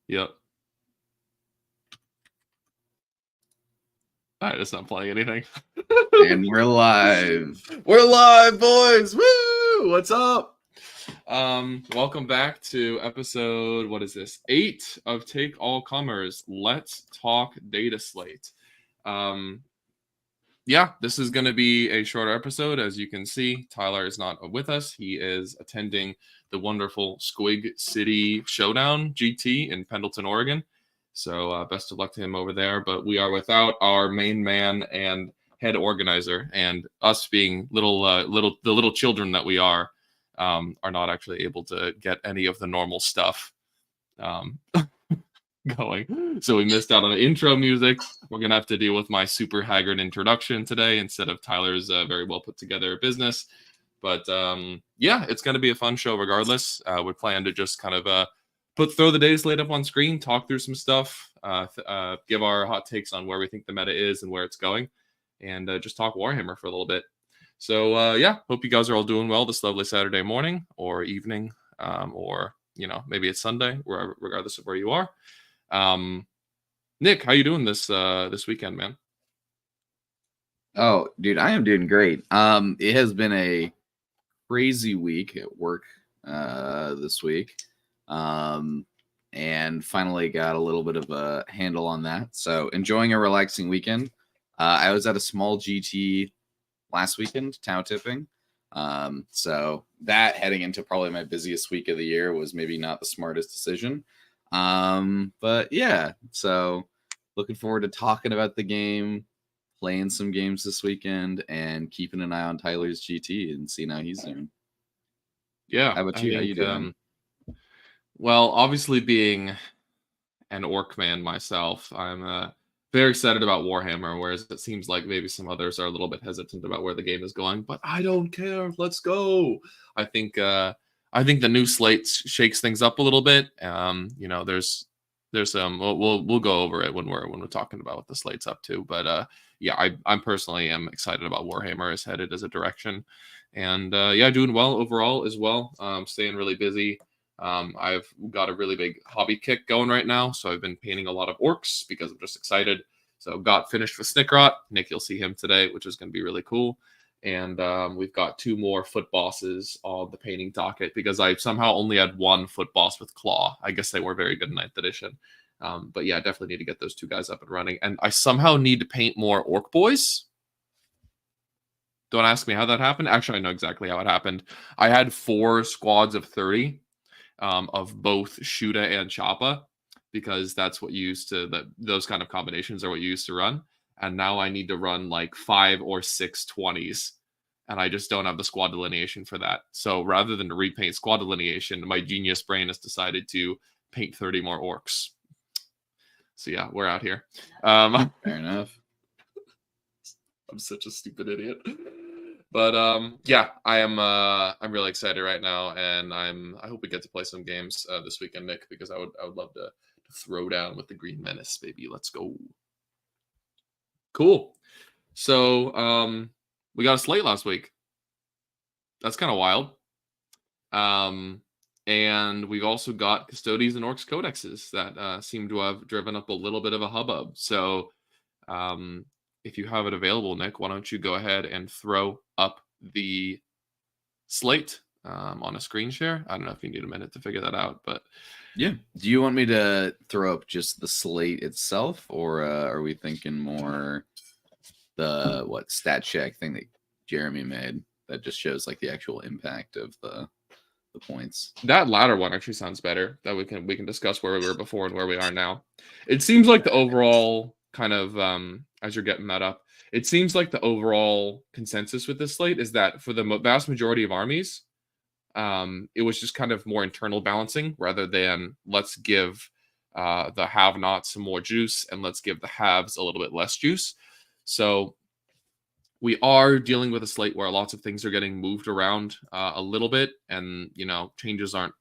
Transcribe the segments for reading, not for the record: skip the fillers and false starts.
Yep. All right, it's not playing anything. And we're live. We're live, boys. Woo! What's up? Welcome back to episode, what is this? 8 of Take All Comers. Let's talk Dataslate. Yeah, this is going to be a shorter episode. As you can see, Tyler is not with us. He is attending the wonderful Squig City Showdown GT in Pendleton, Oregon. So best of luck to him over there. But we are without our main man and head organizer, and us being the little children that we are not actually able to get any of the normal stuff going. So we missed out on the intro music. We're gonna have to deal with my super haggard introduction today instead of Tyler's very well put together business. But yeah, it's gonna be a fun show regardless. We plan to just kind of throw the Dataslate up on screen, talk through some stuff, give our hot takes on where we think the meta is and where it's going, and just talk Warhammer for a little bit. So yeah, hope you guys are all doing well this lovely Saturday morning or evening, or maybe it's Sunday, regardless of where you are. Nick, how you doing this weekend, man? Oh, dude, I am doing great. It has been a crazy week at work this week. And finally got a little bit of a handle on that. So enjoying a relaxing weekend. I was at a small GT last weekend, Tau tipping. So that heading into probably my busiest week of the year was maybe not the smartest decision. But yeah, so looking forward to talking about the game, playing some games this weekend, and keeping an eye on Tyler's GT and seeing how he's doing. Yeah. How about you? How you doing? Well, obviously being an orc man myself, I'm very excited about Warhammer, whereas it seems like maybe some others are a little bit hesitant about where the game is going, but I don't care. Let's go. I think the new slate shakes things up a little bit. There's some we'll go over it when we're talking about what the slate's up to, but yeah, I'm personally am excited about Warhammer is headed as a direction, and yeah, doing well overall as well. Staying really busy. I've got a really big hobby kick going right now, so I've been painting a lot of orcs because I'm just excited. So got finished with Snickrot. Nick, you'll see him today, which is going to be really cool. And we've got 2 more foot bosses on the painting docket because I somehow only had 1 foot boss with claw. I guess they were very good in 9th edition. But yeah, definitely need to get those 2 guys up and running. And I somehow need to paint more orc boys. Don't ask me how that happened. Actually, I know exactly how it happened. I had 4 squads of 30 of both Shuda and Choppa, because that's what you used to, those kind of combinations are what you used to run. And now I need to run like 5 or 6 20s, and I just don't have the squad delineation for that. So rather than to repaint squad delineation, my genius brain has decided to paint 30 more orcs. So yeah, we're out here. Fair enough. I'm such a stupid idiot. But yeah, I'm really excited right now, and I hope we get to play some games this weekend, Nick, because I would love to throw down with the Green Menace, baby. Let's go. Cool. So we got a slate last week. That's kind of wild. And we've also got Custodes and Orks codexes that seem to have driven up a little bit of a hubbub. So if you have it available, Nick, why don't you go ahead and throw up the slate on a screen share? I don't know if you need a minute to figure that out, but yeah. Do you want me to throw up just the slate itself, or are we thinking more the stat check thing that Jeremy made that just shows like the actual impact of the points? That latter one actually sounds better. That we can discuss where we were before and where we are now. It seems like the overall kind of as you're getting that up, it seems like the overall consensus with this slate is that for the vast majority of armies, it was just kind of more internal balancing rather than let's give the have-nots some more juice and let's give the haves a little bit less juice. So we are dealing with a slate where lots of things are getting moved around a little bit, and changes aren't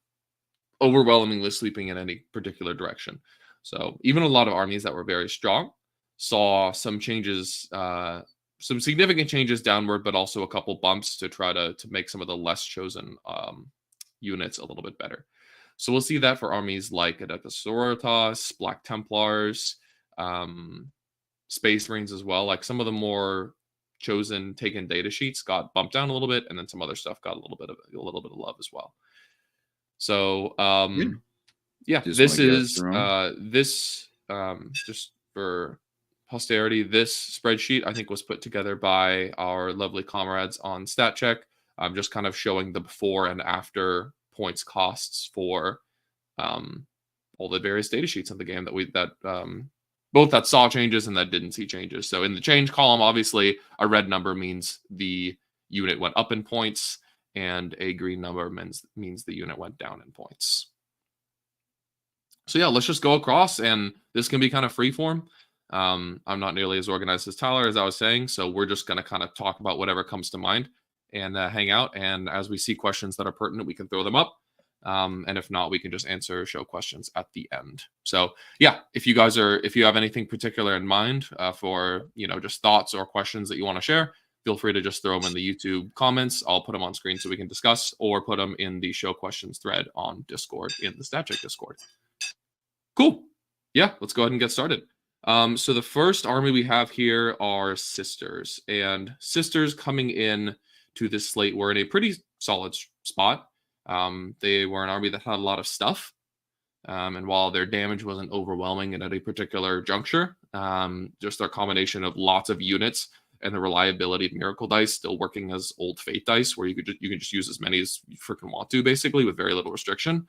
overwhelmingly sweeping in any particular direction. So even a lot of armies that were very strong saw some changes, some significant changes downward, but also a couple bumps to try to make some of the less chosen units a little bit better. So we'll see that for armies like Adeptus Sororitas, Black Templars, Space Marines as well. Like some of the more chosen taken data sheets got bumped down a little bit, and then some other stuff got a little bit of love as well. So yeah, Just this wanna go is through 'em. just for posterity. This spreadsheet I think was put together by our lovely comrades on StatCheck. I'm just kind of showing the before and after points costs for all the various data sheets of the game both that saw changes and that didn't see changes. So in the change column, obviously a red number means the unit went up in points, and a green number means the unit went down in points. So yeah, let's just go across, and this can be kind of freeform. I'm not nearly as organized as Tyler, as I was saying, so we're just going to kind of talk about whatever comes to mind and hang out. And as we see questions that are pertinent, we can throw them up. And if not, we can just show questions at the end. So yeah, if you have anything particular in mind for, just thoughts or questions that you want to share, feel free to just throw them in the YouTube comments. I'll put them on screen so we can discuss, or put them in the show questions thread on Discord, in the StatCheck Discord. Cool. Yeah, let's go ahead and get started. So the first army we have here are Sisters, and Sisters coming in to this slate were in a pretty solid spot. They were an army that had a lot of stuff, and while their damage wasn't overwhelming at any particular juncture, just their combination of lots of units and the reliability of Miracle Dice still working as old Fate Dice, where you can just use as many as you freaking want to, basically, with very little restriction,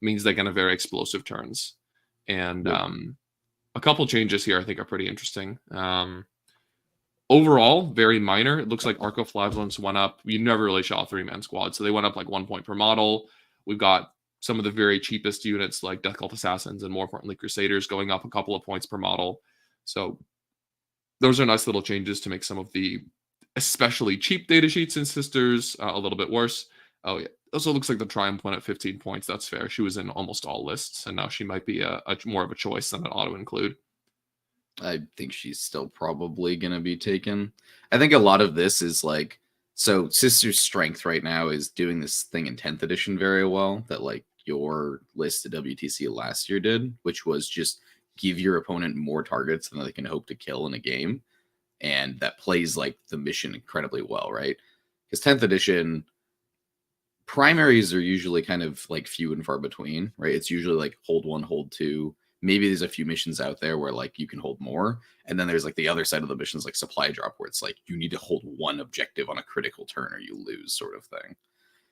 means they can have very explosive turns. And a couple changes here I think are pretty interesting. Overall, very minor. It looks like Arcoflavulence went up. You never really saw a 3-man squad, so they went up like 1 point per model. We've got some of the very cheapest units like Death Cult Assassins and, more importantly, Crusaders going up a couple of points per model. So those are nice little changes to make some of the especially cheap data sheets in Sisters a little bit worse. Oh yeah. Also looks like the Triumph went at 15 points. That's fair. She was in almost all lists, and now she might be a more of a choice than an auto-include. I think she's still probably going to be taken. I think a lot of this is like, so Sister's strength right now is doing this thing in 10th edition very well that like your list at WTC last year did, which was just give your opponent more targets than they can hope to kill in a game. And that plays like the mission incredibly well, right? Because 10th edition primaries are usually kind of like few and far between, right? It's usually like hold 1, hold 2. Maybe there's a few missions out there where like you can hold more. And then there's like the other side of the missions, like supply drop, where it's like you need to hold 1 objective on a critical turn or you lose, sort of thing.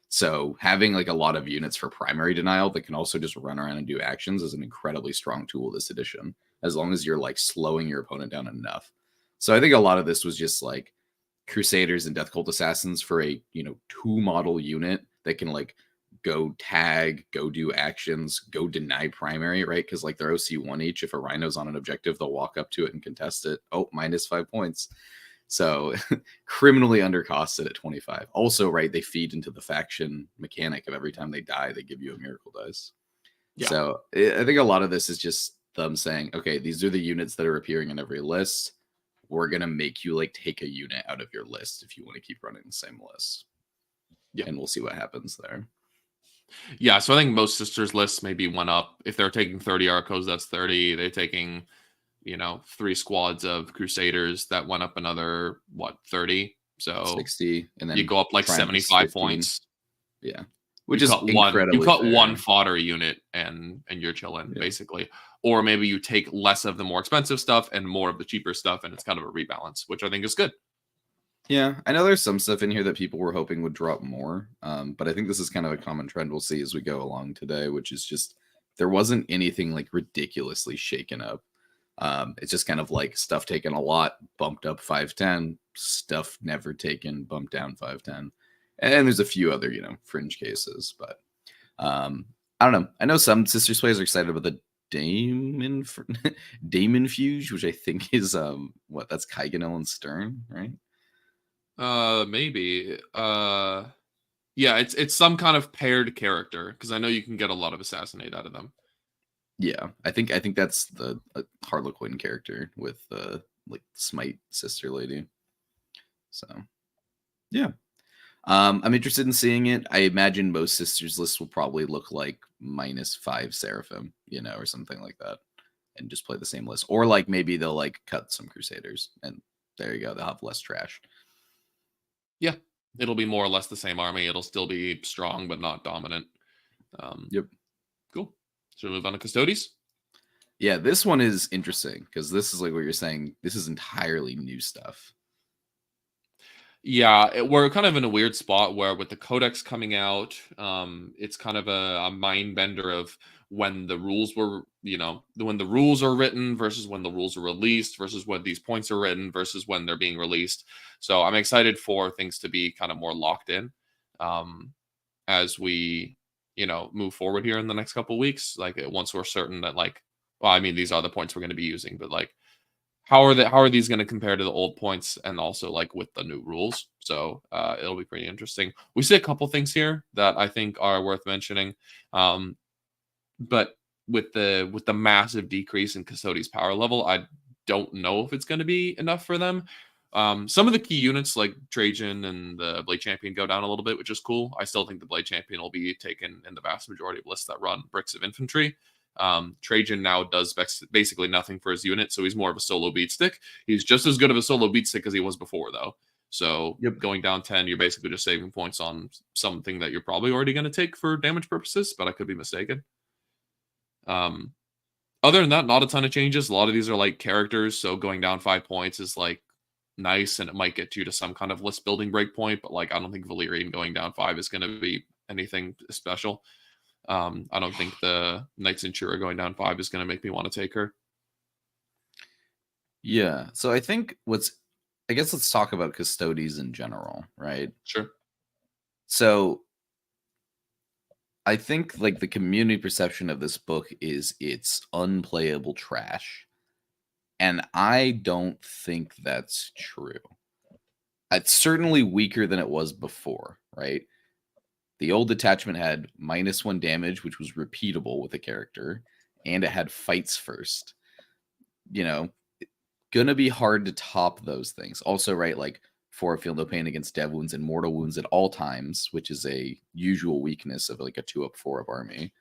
So having like a lot of units for primary denial that can also just run around and do actions is an incredibly strong tool this edition, as long as you're like slowing your opponent down enough. So I think a lot of this was just like Crusaders and Death Cult Assassins for a 2 model unit that can like go tag, go do actions, go deny primary, right? Because like they're OC1 each. If a Rhino's on an objective, they'll walk up to it and contest it. Oh, -5 points. So criminally undercosted at 25. Also, right, they feed into the faction mechanic of every time they die, they give you a Miracle Dice. Yeah. So I think a lot of this is just them saying, okay, these are the units that are appearing in every list. We're going to make you like take a unit out of your list if you want to keep running the same list. Yeah. And we'll see what happens there. Yeah, so I think most Sisters lists maybe went up. If they're taking 30 Arcos, that's 30. They're taking, 3 squads of Crusaders, that went up another, 30? So 60, and then you go up like 75 points. Yeah. Which is incredibly You cut fair. 1 fodder unit and you're chilling, basically. Or maybe you take less of the more expensive stuff and more of the cheaper stuff, and it's kind of a rebalance, which I think is good. Yeah, I know there's some stuff in here that people were hoping would drop more, but I think this is kind of a common trend we'll see as we go along today, which is just there wasn't anything like ridiculously shaken up. It's just kind of like stuff taken a lot, bumped up 510, stuff never taken, bumped down 510. And there's a few other, fringe cases, but I don't know. I know some Sisters players are excited about the Daemon Fuge, which I think is that's Kaiganel and Stern, right? Maybe. Yeah, it's some kind of paired character, because I know you can get a lot of Assassinate out of them. Yeah, I think that's the Harlequin character with like Smite Sister Lady. So, yeah. I'm interested in seeing it. I imagine most sisters lists will probably look like -5 Seraphim, or something like that, and just play the same list. Or like maybe they'll like cut some Crusaders, and there you go. They'll have less trash. Yeah, it'll be more or less the same army. It'll still be strong, but not dominant. Yep. Cool. Should we move on to Custodes? Yeah, this one is interesting because this is like what you're saying. This is entirely new stuff. Yeah, we're kind of in a weird spot where with the codex coming out, it's kind of a mind bender of when the rules were, when the rules are written versus when the rules are released versus when these points are written versus when they're being released. So I'm excited for things to be kind of more locked in as we, move forward here in the next couple of weeks. Like once we're certain that well, I mean, these are the points we're going to be using, but how are these going to compare to the old points and also with the new rules? So it'll be pretty interesting. We see a couple things here that I think are worth mentioning, but with the massive decrease in Custodes power level, I don't know if it's going to be enough for them. Some of the key units like Trajan and the Blade Champion go down a little bit, which is cool. I still think the Blade Champion will be taken in the vast majority of lists that run bricks of infantry. Trajan now does basically nothing for his unit, so he's more of a solo beat stick. He's just as good of a solo beat stick as he was before, though. So going down 10, you're basically just saving points on something that you're probably already going to take for damage purposes, but I could be mistaken. Other than that, not a ton of changes. A lot of these are characters, so going down 5 points is nice, and it might get you to some kind of list building breakpoint, but I don't think Valyrian going down 5 is going to be anything special. I don't think the Knights Centura going down 5 is going to make me want to take her. Yeah. So I think I guess let's talk about Custodes in general, right? Sure. So I think the community perception of this book is it's unplayable trash. And I don't think that's true. It's certainly weaker than it was before, right? The old detachment had -1 damage, which was repeatable with a character, and it had fights first. Gonna be hard to top those things. Also, right, for feel no pain against dev wounds and mortal wounds at all times, which is a usual weakness of a 2-up 4-up army.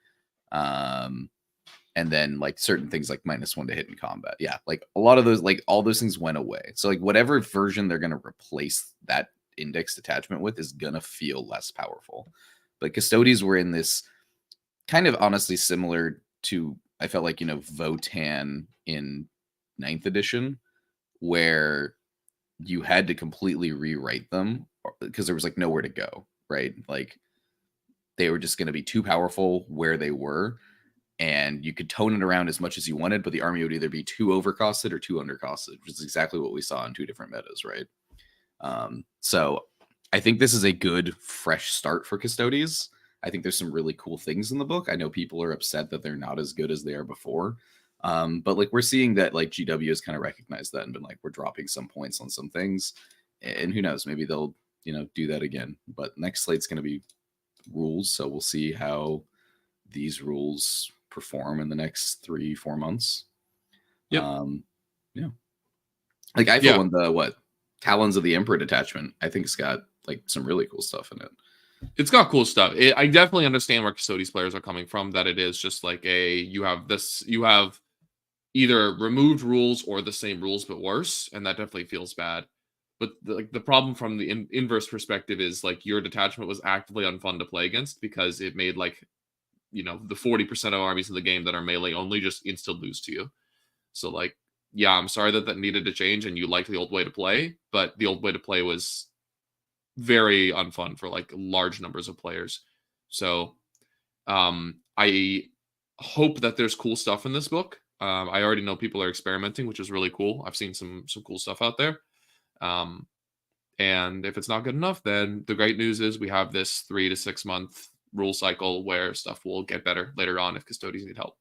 And then certain things like -1 to hit in combat. Yeah, a lot of those, all those things went away. So whatever version they're gonna replace that index detachment with is gonna feel less powerful. But Custodes were in this kind of honestly similar to, I felt Votann in 9th edition, where you had to completely rewrite them because there was nowhere to go, right? They were just going to be too powerful where they were, and you could tone it around as much as you wanted, but the army would either be too overcosted or too undercosted, which is exactly what we saw in 2 different metas, right? So I think this is a good fresh start for Custodes. I think there's some really cool things in the book. I know people are upset that they're not as good as they are before. But we're seeing that GW has kind of recognized that and been we're dropping some points on some things, and who knows, maybe they'll do that again. But next slate's going to be rules, so we'll see how these rules perform in the next 3-4 months. Yeah. Yeah. I feel when the Talons of the Emperor detachment, I think it's got some really cool stuff in it. It's got cool stuff. I definitely understand where Custodes players are coming from, that it is just you have either removed rules or the same rules but worse, and that definitely feels bad. But the problem from the inverse perspective is your detachment was actively unfun to play against because it made the 40% of armies in the game that are melee only just insta lose to you. So yeah, I'm sorry that needed to change, and you liked the old way to play, but the old way to play was very unfun for large numbers of players. So I hope that there's cool stuff in this book. I already know people are experimenting, which is really cool. I've seen some cool stuff out there. And if it's not good enough, then the great news is we have this 3 to 6 month rule cycle where stuff will get better later on if Custodes need help.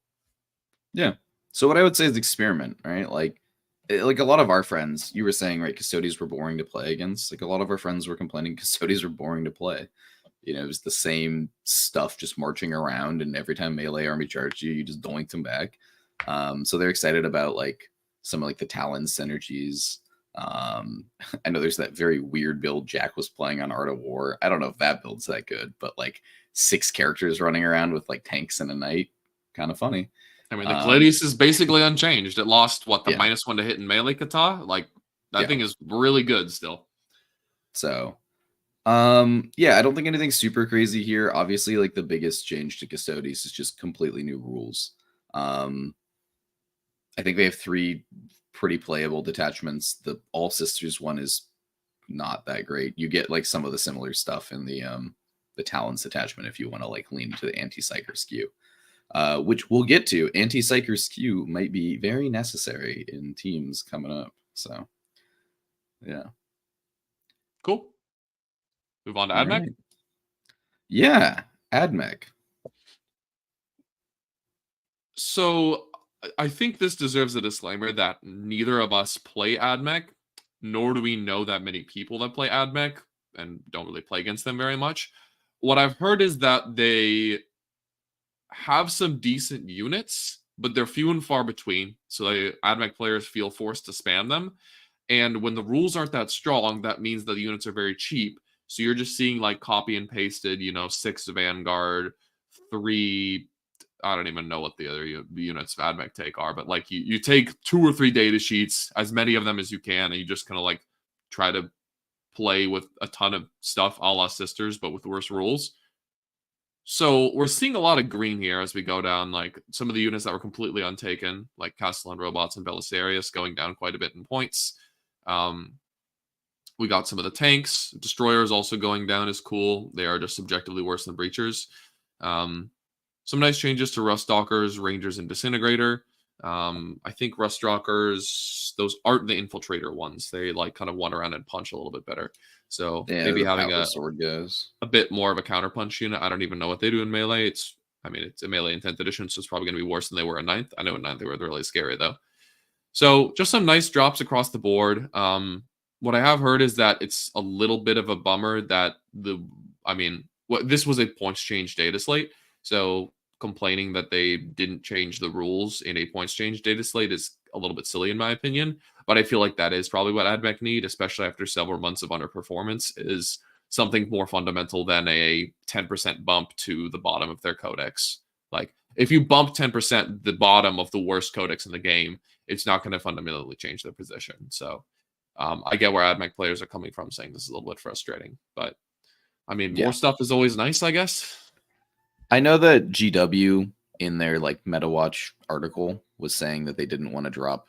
Yeah. So what I would say is experiment, right? A lot of our friends, you were saying, right, Custodes were boring to play against. A lot of our friends were complaining Custodes were boring to play. It was the same stuff just marching around, and every time melee army charged you, you just doinked them back. So they're excited about some of the Talon synergies. I know there's that very weird build Jack was playing on Art of War. I don't know if that build's that good, but like 6 characters running around with like tanks and a knight, kind of funny. I mean, the Gladius is basically unchanged. It lost what, the Yeah. -1 to hit in melee kata? Like, that Yeah. thing is really good still. So, yeah, I don't think anything's super crazy here. Obviously, like the biggest change to Custodes is just completely new rules. I think they have 3 pretty playable detachments. The All Sisters one is not that great. You get like some of the similar stuff in the Talons detachment if you want to like lean into the anti-psyker skew. Which we'll get to. Anti-psyker skew might be very necessary in teams coming up. So, yeah. Cool. Move on to All AdMech. right. Yeah, AdMech. So I think this deserves a disclaimer that neither of us play AdMech, nor do we know that many people that play AdMech and don't really play against them very much. What I've heard is that they have some decent units, but they're few and far between. So AdMech players feel forced to spam them. And when the rules aren't that strong, that means that the units are very cheap. So you're just seeing like copy and pasted, 6 Vanguard, 3, I don't even know what the other units of AdMech take are, but like you take 2 or 3 data sheets, as many of them as you can, and you just kind of like try to play with a ton of stuff a la Sisters, but with worse rules. So we're seeing a lot of green here as we go down, like some of the units that were completely untaken, like Castellan Robots and Belisarius, going down quite a bit in points. We got some of the tanks. Destroyers also going down is cool. They are just subjectively worse than Breachers. Some nice changes to Ruststalkers, Rangers, and Disintegrator. I think Ruststalkers, those aren't the Infiltrator ones. They like kind of run around and punch a little bit better. So Yeah, maybe having a sword goes a bit more of a counterpunch unit. I don't even know what they do in melee. It's a melee in 10th edition, so it's probably going to be worse than they were in 9th. I know in 9th they were really scary though. So just some nice drops across the board. What I have heard is that it's a little bit of a bummer that this was a points change data slate. So complaining that they didn't change the rules in a points change data slate is a little bit silly in my opinion. But I feel like that is probably what AdMech need, especially after several months of underperformance, is something more fundamental than a 10% bump to the bottom of their codex. Like, if you bump 10% the bottom of the worst codex in the game, it's not going to fundamentally change their position. So I get where AdMech players are coming from, saying this is a little bit frustrating. But, more stuff is always nice, I guess. I know that GW in their like MetaWatch article was saying that they didn't want to drop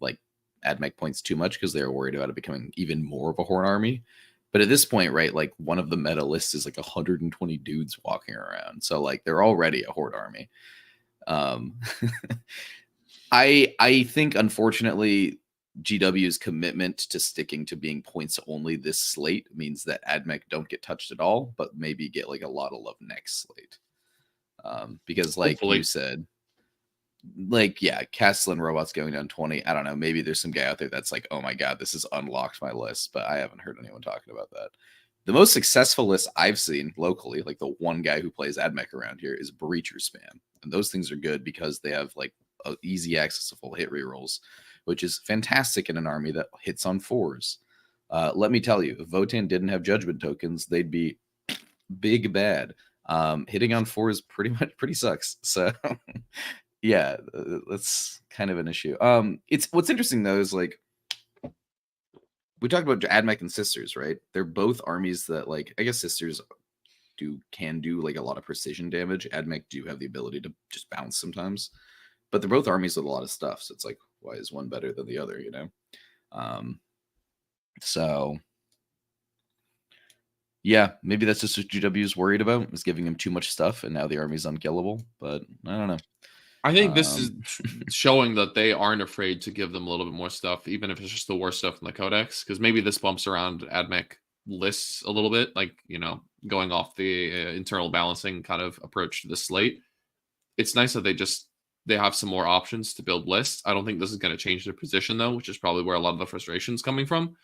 like AdMech points too much because they were worried about it becoming even more of a Horde army. But at this point, right, like one of the meta lists is like 120 dudes walking around. So like they're already a Horde army. I think unfortunately GW's commitment to sticking to being points only this slate means that AdMech don't get touched at all, but maybe get like a lot of love next slate. Because like Hopefully. you said, like, yeah, Castellan Robots going down 20. I don't know. Maybe there's some guy out there that's like, oh my God, this has unlocked my list, but I haven't heard anyone talking about that. The most successful list I've seen locally, like the one guy who plays AdMech around here, is Breacher Spam. And those things are good because they have like easy access to full hit rerolls, which is fantastic in an army that hits on 4s. Let me tell you, if Votann didn't have judgment tokens, they'd be big bad. Hitting on 4s pretty sucks. So yeah, that's kind of an issue. It's what's interesting though is like we talked about AdMech and Sisters, right? They're both armies that like I guess Sisters can do like a lot of precision damage. AdMech do have the ability to just bounce sometimes, but they're both armies with a lot of stuff. So it's like, why is one better than the other? So yeah, maybe that's just what GW is worried about, is giving him too much stuff, and now the army's unkillable. But I don't know. I think this is showing that they aren't afraid to give them a little bit more stuff, even if it's just the worst stuff in the codex. Because maybe this bumps around AdMech lists a little bit, like, going off the internal balancing kind of approach to the slate. It's nice that they have some more options to build lists. I don't think this is going to change their position, though, which is probably where a lot of the frustration is coming from.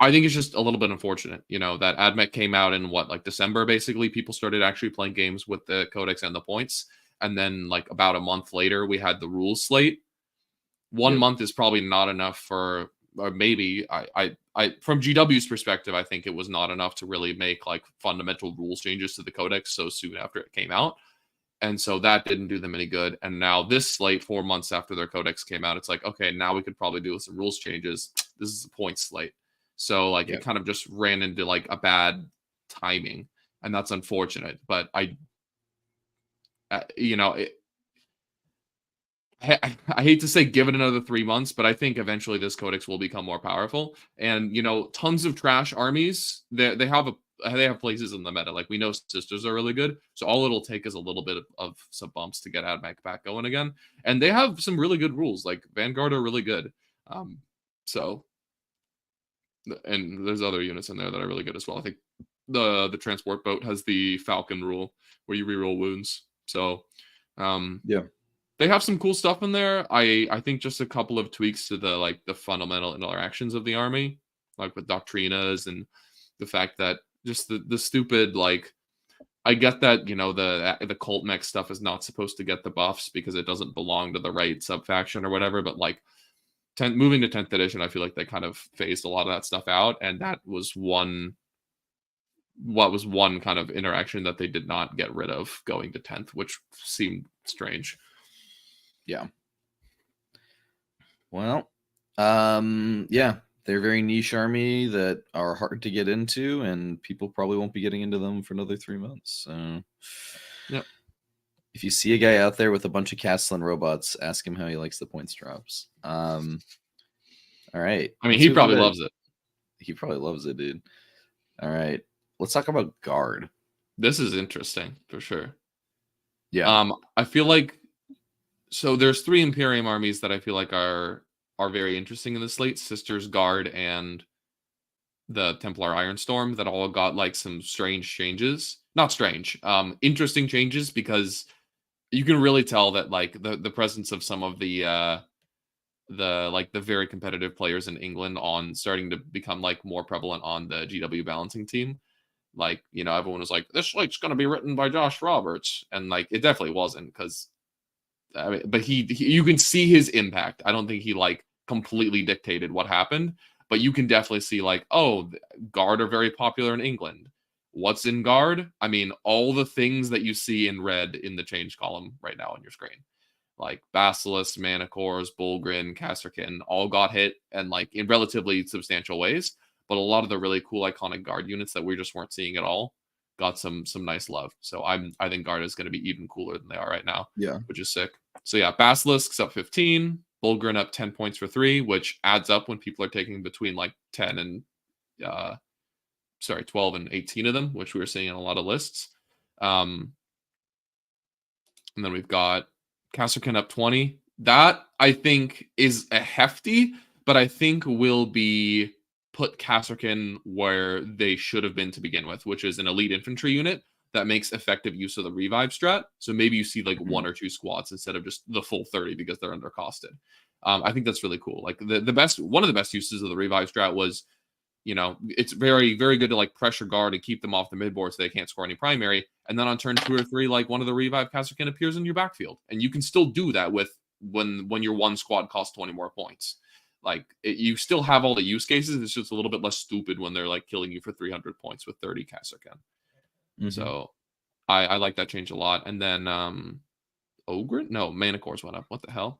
I think it's just a little bit unfortunate, that AdMech came out in December, basically. People started actually playing games with the codex and the points. And then about a month later, we had the rules slate. 1 month is probably not enough for maybe I from GW's perspective, I think it was not enough to really make like fundamental rules changes to the codex so soon after it came out. And so that didn't do them any good. And now this slate, 4 months after their codex came out, it's like, okay, now we could probably do some rules changes. This is a point slate. So like it kind of just ran into like a bad timing, and that's unfortunate. But you know, I hate to say give it another 3 months, but I think eventually this codex will become more powerful. And you know, tons of trash armies, they have places in the meta. Like we know sisters are really good, so all it'll take is a little bit of some bumps to get AdMech back going again. And they have some really good rules. Like Vanguard are really good. So, and there's other units in there that are really good as well. I think the transport boat has the Falcon rule where you reroll wounds. So, they have some cool stuff in there. I think just a couple of tweaks to the fundamental interactions of the army, like with doctrinas and the fact that just the stupid, like, I get that, you know, the cult mech stuff is not supposed to get the buffs because it doesn't belong to the right sub-faction or whatever, but like moving to 10th edition, I feel like they kind of phased a lot of that stuff out, and that was one kind of interaction that they did not get rid of going to 10th, which seemed strange. Yeah. Well, yeah, they're a very niche army that are hard to get into, and people probably won't be getting into them for another 3 months. So, yep. If you see a guy out there with a bunch of Castellan robots, ask him how he likes the points drops. All right. I mean, he probably loves it. He probably loves it, dude. All right. Let's talk about Guard. This is interesting for sure. Yeah. I feel like, so there's 3 Imperium armies that I feel like are very interesting in the slate: Sisters, Guard, and the Templar Ironstorm, that all got like some strange changes. Not strange, interesting changes, because you can really tell that like the presence of some of the very competitive players in England on starting to become like more prevalent on the GW balancing team. Like, you know, everyone was like, this slate's going to be written by Josh Roberts, and like it definitely wasn't, because I mean, but he you can see his impact. I don't think he like completely dictated what happened, but you can definitely see like, oh, Guard are very popular in England. What's in Guard? I mean, all the things that you see in red in the change column right now on your screen, like Basilisk, Manicores, Bulgrin, Kasrkin, all got hit, and like in relatively substantial ways. But a lot of the really cool iconic Guard units that we just weren't seeing at all got some nice love. So I think Guard is going to be even cooler than they are right now. Yeah, which is sick. So yeah, Basilisk's up 15, Bulgrin up 10 points for 3, which adds up when people are taking between like 10 and 12 and 18 of them, which we were seeing in a lot of lists. And then we've got Kasrkin up 20. That I think is a hefty, but I think will be put Kasrkin where they should have been to begin with, which is an elite infantry unit that makes effective use of the revive strat. So maybe you see like 1 or 2 squads instead of just the full 30 because they're undercosted. I think that's really cool. Like one of the best uses of the revive strat was, you know, it's very, very good to like pressure Guard and keep them off the midboard so they can't score any primary. And then on turn 2 or 3, like one of the revive Kasrkin appears in your backfield, and you can still do that with when your 1 squad costs 20 more points. Like you still have all the use cases. It's just a little bit less stupid when they're like killing you for 300 points with 30 Kasrkin. Mm-hmm. So I like that change a lot. And then Manicores went up. What the hell?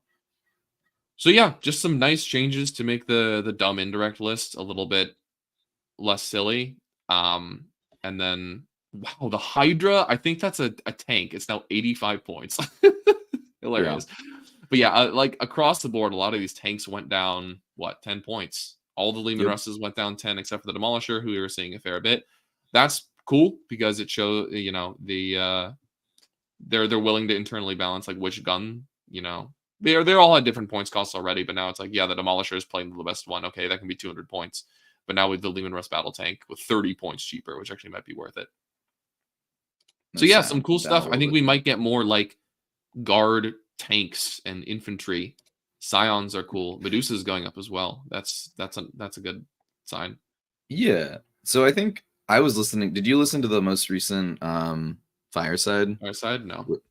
So yeah, just some nice changes to make the dumb indirect list a little bit less silly. And then wow, the Hydra, I think that's a tank. It's now 85 points. Hilarious. Yeah. But yeah, like across the board, a lot of these tanks went down 10 points. All the Leman Russes went down 10 except for the Demolisher, who we were seeing a fair bit. That's cool because it shows, you know, they're willing to internally balance like which gun, you know, they're all at different points costs already, but now it's like, yeah, the Demolisher is playing the best one. Okay, that can be 200 points. But now with the Leman Russ battle tank with 30 points cheaper, which actually might be worth it. So yeah, some cool stuff. I think we might get more like Guard tanks and infantry. Scions are cool. Medusa's going up as well. That's a good sign. Yeah. So I think I was listening. Did you listen to the most recent Fireside? Fireside? No.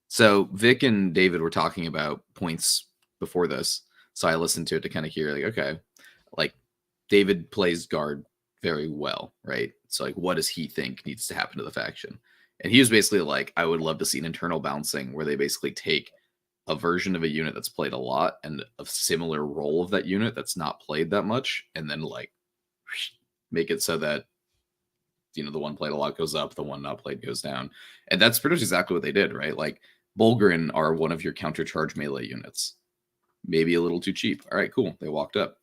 So Vic and David were talking about points before this. So I listened to it to kind of hear like, okay, like David plays guard very well, right? So like, what does he think needs to happen to the faction? And he was basically like, I would love to see an internal balancing where they basically take a version of a unit that's played a lot and a similar role of that unit that's not played that much, and then like make it so that the one played a lot goes up, the one not played goes down. And that's pretty much exactly what they did, right? Like Bulgarin are one of your countercharge melee units. Maybe a little too cheap. All right, cool. They walked up.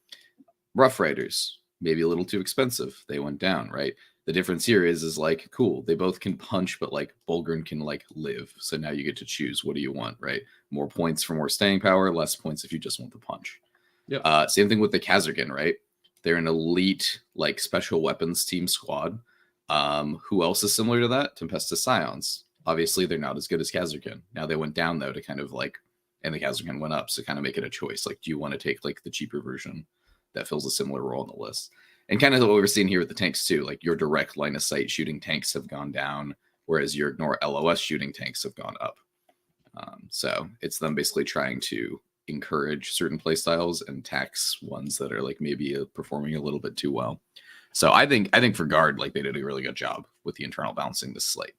Rough Riders, maybe a little too expensive. They went down, right? The difference here is like, cool, they both can punch, but like Bulgarin can like live. So now you get to choose, what do you want, right? More points for more staying power, less points if you just want the punch. Yeah. Same thing with the Khazargan, right? They're an elite like special weapons team squad. Who else is similar to that? Tempestus Scions. Obviously, they're not as good as Khazargan. Now they went down though to kind of like, and the Khazargan went up, so kind of make it a choice. Like, do you want to take like the cheaper version that fills a similar role on the list? And kind of what we're seeing here with the tanks too, like your direct line of sight shooting tanks have gone down, whereas your ignore LOS shooting tanks have gone up. So it's them basically trying to encourage certain play styles and tax ones that are like maybe performing a little bit too well. So I think for guard, like they did a really good job with the internal balancing this slate.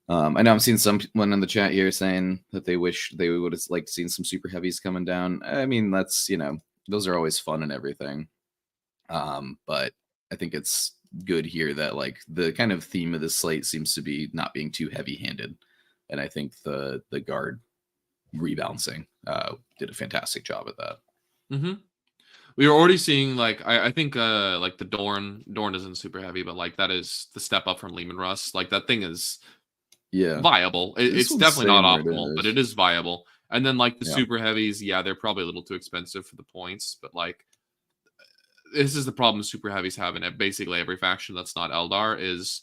I know I'm seeing someone in the chat here saying that they wish they would have liked seen some super heavies coming down. I mean, that's, those are always fun and everything. But I think it's good here that like the kind of theme of this slate seems to be not being too heavy handed. And I think the guard rebalancing did a fantastic job at that. Mm-hmm. We were already seeing like I think like the Dorn isn't super heavy, but like that is the step up from Lehman Russ. Like that thing is viable. It's definitely not optimal, but it is viable. And then like the super heavies, they're probably a little too expensive for the points, but like this is the problem super heavies have in basically every faction that's not Eldar is,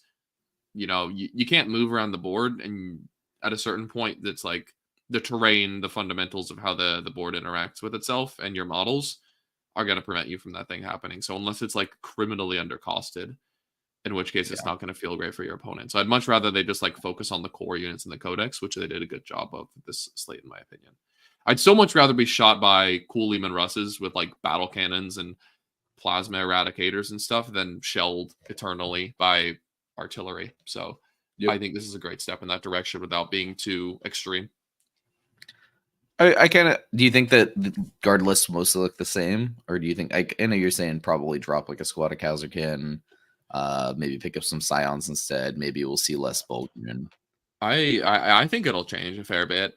you can't move around the board, and at a certain point that's like the terrain, the fundamentals of how the board interacts with itself and your models are going to prevent you from that thing happening. So unless it's like criminally undercosted, in which case it's not going to feel great for your opponent. So I'd much rather they just like focus on the core units in the codex, which they did a good job of with this slate, in my opinion. I'd so much rather be shot by cool Lehman Russes with like battle cannons and plasma eradicators and stuff than shelled eternally by artillery. So I think this is a great step in that direction without being too extreme. I kind of, do you think that the guard lists mostly look the same, or do you think, I know you're saying probably drop like a squad of Khazargan, maybe pick up some Scions instead, maybe we'll see less Bulgarin. I think it'll change a fair bit.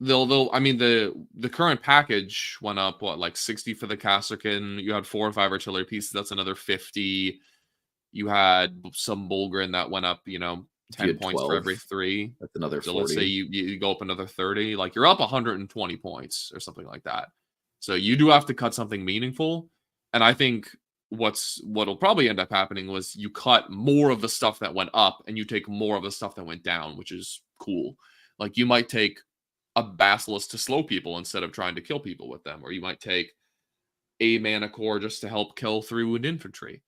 They'll I mean the current package went up like 60 for the Khazargan. You had 4 or 5 artillery pieces, that's another 50. You had some Bulgarin that went up, 10 points 12 for every 3. That's another 40. So let's say you go up another 30, like you're up 120 points or something like that. So you do have to cut something meaningful. And I think what'll probably end up happening was you cut more of the stuff that went up and you take more of the stuff that went down, which is cool. Like you might take a Basilisk to slow people instead of trying to kill people with them, or you might take a mana core just to help kill 3-wound infantry.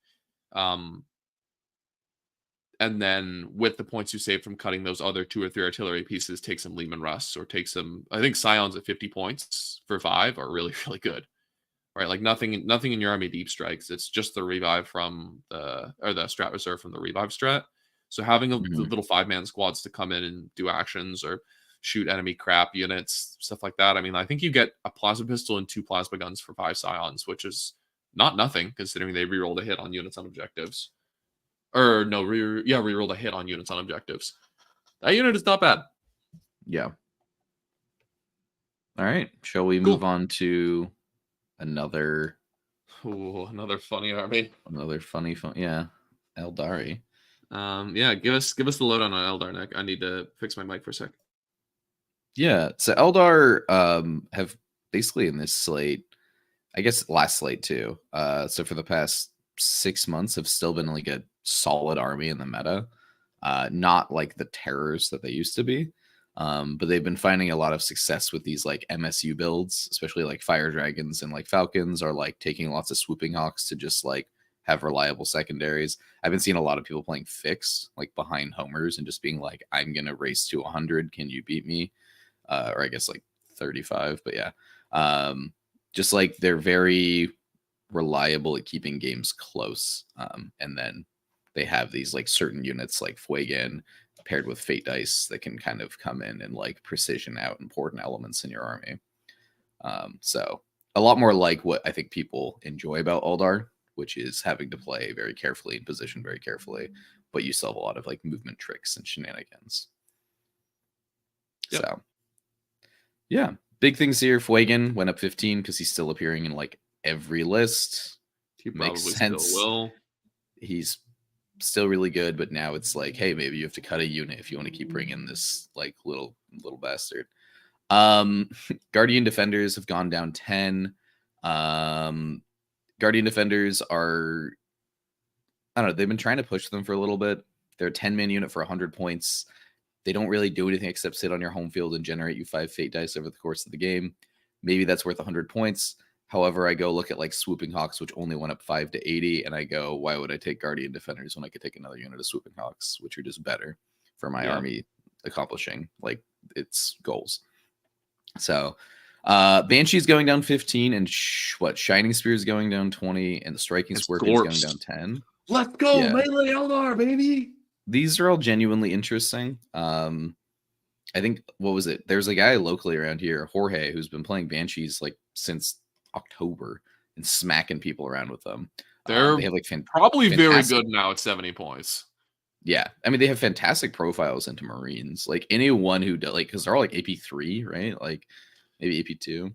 And then with the points you save from cutting those other 2 or 3 artillery pieces, take some Lehman Russ or take some, I think Scions at 50 points for 5 are really, really good. Right? Like nothing in your army deep strikes. It's just the revive from the strat reserve from the revive strat. So having the little 5-man squads to come in and do actions or shoot enemy crap units, stuff like that. I mean, I think you get a plasma pistol and 2 plasma guns for 5 Scions, which is not nothing considering they rerolled a hit on units on objectives. Or no, rerolled a hit on units on objectives. That unit is not bad. Yeah. All right. Shall we move on to another funny army? Another funny yeah. Aeldari. Give us the lowdown on Eldar, Nick. I need to fix my mic for a sec. Yeah, so Eldar have basically in this slate, I guess last slate too. So for the past 6 months have still been like a solid army in the meta. Not like the terrors that they used to be. But they've been finding a lot of success with these like MSU builds, especially like Fire Dragons and like Falcons are like taking lots of Swooping Hawks to just like have reliable secondaries. I've been seeing a lot of people playing Fix like behind homers and just being like, I'm going to race to 100. Can you beat me? Or I guess like 35, but yeah. just like they're very reliable at keeping games close. And then they have these like certain units like Fuegan paired with Fate Dice that can kind of come in and like precision out important elements in your army. So a lot more like what I think people enjoy about Aeldar, which is having to play very carefully and position very carefully, but you still have a lot of like movement tricks and shenanigans. Yep. So yeah, big things here. Fuegan went up 15 because he's still appearing in like every list. He Makes probably sense. still will. He's still really good, but now it's like, hey, maybe you have to cut a unit if you want to keep bringing this like little bastard. Guardian Defenders have gone down 10. Guardian Defenders are, I don't know, they've been trying to push them for a little bit. They're a 10-man unit for 100 points. They don't really do anything except sit on your home field and generate you 5 Fate Dice over the course of the game. Maybe that's worth 100 points. However, I go look at like Swooping Hawks, which only went up 5 to 80, and I go, why would I take Guardian Defenders when I could take another unit of Swooping Hawks, which are just better for my army accomplishing like its goals. So Banshee's going down 15, and Shining Spear's going down 20, and the Striking Scorpion's going down 10. Let's go, melee Eldar, baby! These are all genuinely interesting. I think, what was it? There's a guy locally around here, Jorge, who's been playing Banshees like since October and smacking people around with them. They have like probably very good now at 70 points. Yeah, I mean, they have fantastic profiles into Marines. Like anyone who does, like, because they're all like AP3, right? Like maybe AP2.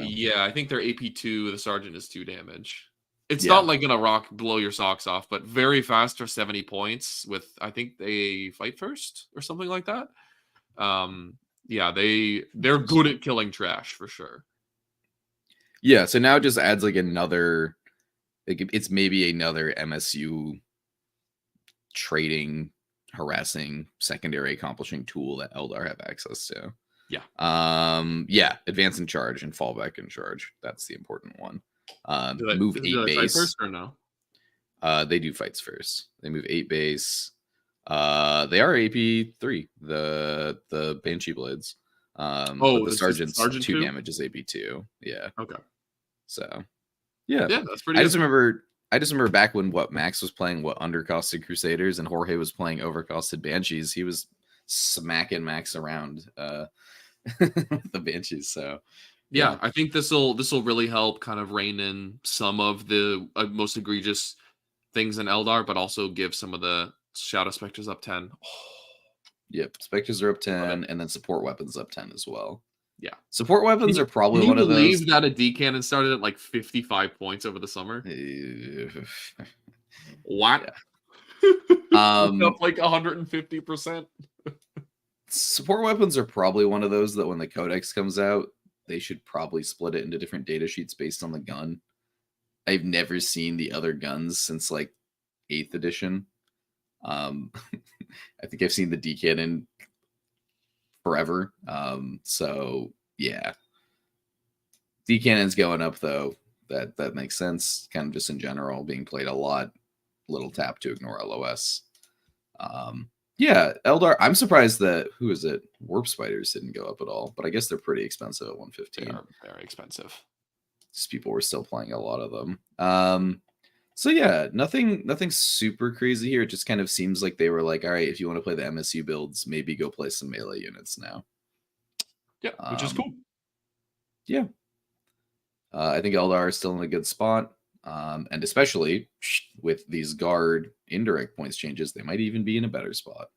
Yeah, I think they're AP2. The Sergeant is 2 damage. It's Yeah. not like gonna blow your socks off, but very fast for 70 points. With I think they fight first or something like that. Yeah, they're good at killing trash for sure. Yeah, so now it just adds like another, like it's maybe another MSU trading, harassing, secondary accomplishing tool that Eldar have access to. Yeah. Yeah, advance in charge and fall back in charge. That's the important one. Move 8 do they base. fight first or no? They do fights first. They move 8 base. They are AP3, the Banshee Blades. But the Sergeant's 2 damage is AP2. Yeah. Okay. So yeah, that's pretty. I just remember back when Max was playing undercosted Crusaders and Jorge was playing overcosted Banshees. He was smacking Max around the Banshees. So yeah, I think this will really help kind of rein in some of the most egregious things in Eldar, but also give some of the Shadow Specters up 10. Yep, Specters are up 10, and then support weapons up 10 as well. Yeah, support weapons are probably one of those. Can you believe that a D-Cannon started at like 55 points over the summer? What? Up like 150%. Support weapons are probably one of those that when the codex comes out, they should probably split it into different data sheets based on the gun. I've never seen the other guns since like 8th edition. I think I've seen the D-Cannon forever. So yeah, D-Cannon's going up though. That makes sense. Kind of just in general being played a lot. Little tap to ignore LOS. Yeah, Eldar. I'm surprised that who is it? Warp Spiders didn't go up at all, but I guess they're pretty expensive at 115. They are very expensive. Just people were still playing a lot of them. So yeah, nothing super crazy here. It just kind of seems like they were like, all right, if you want to play the MSU builds, maybe go play some melee units now. Yeah, which is cool. Yeah. I think Eldar is still in a good spot. And especially with these guard indirect points changes, they might even be in a better spot.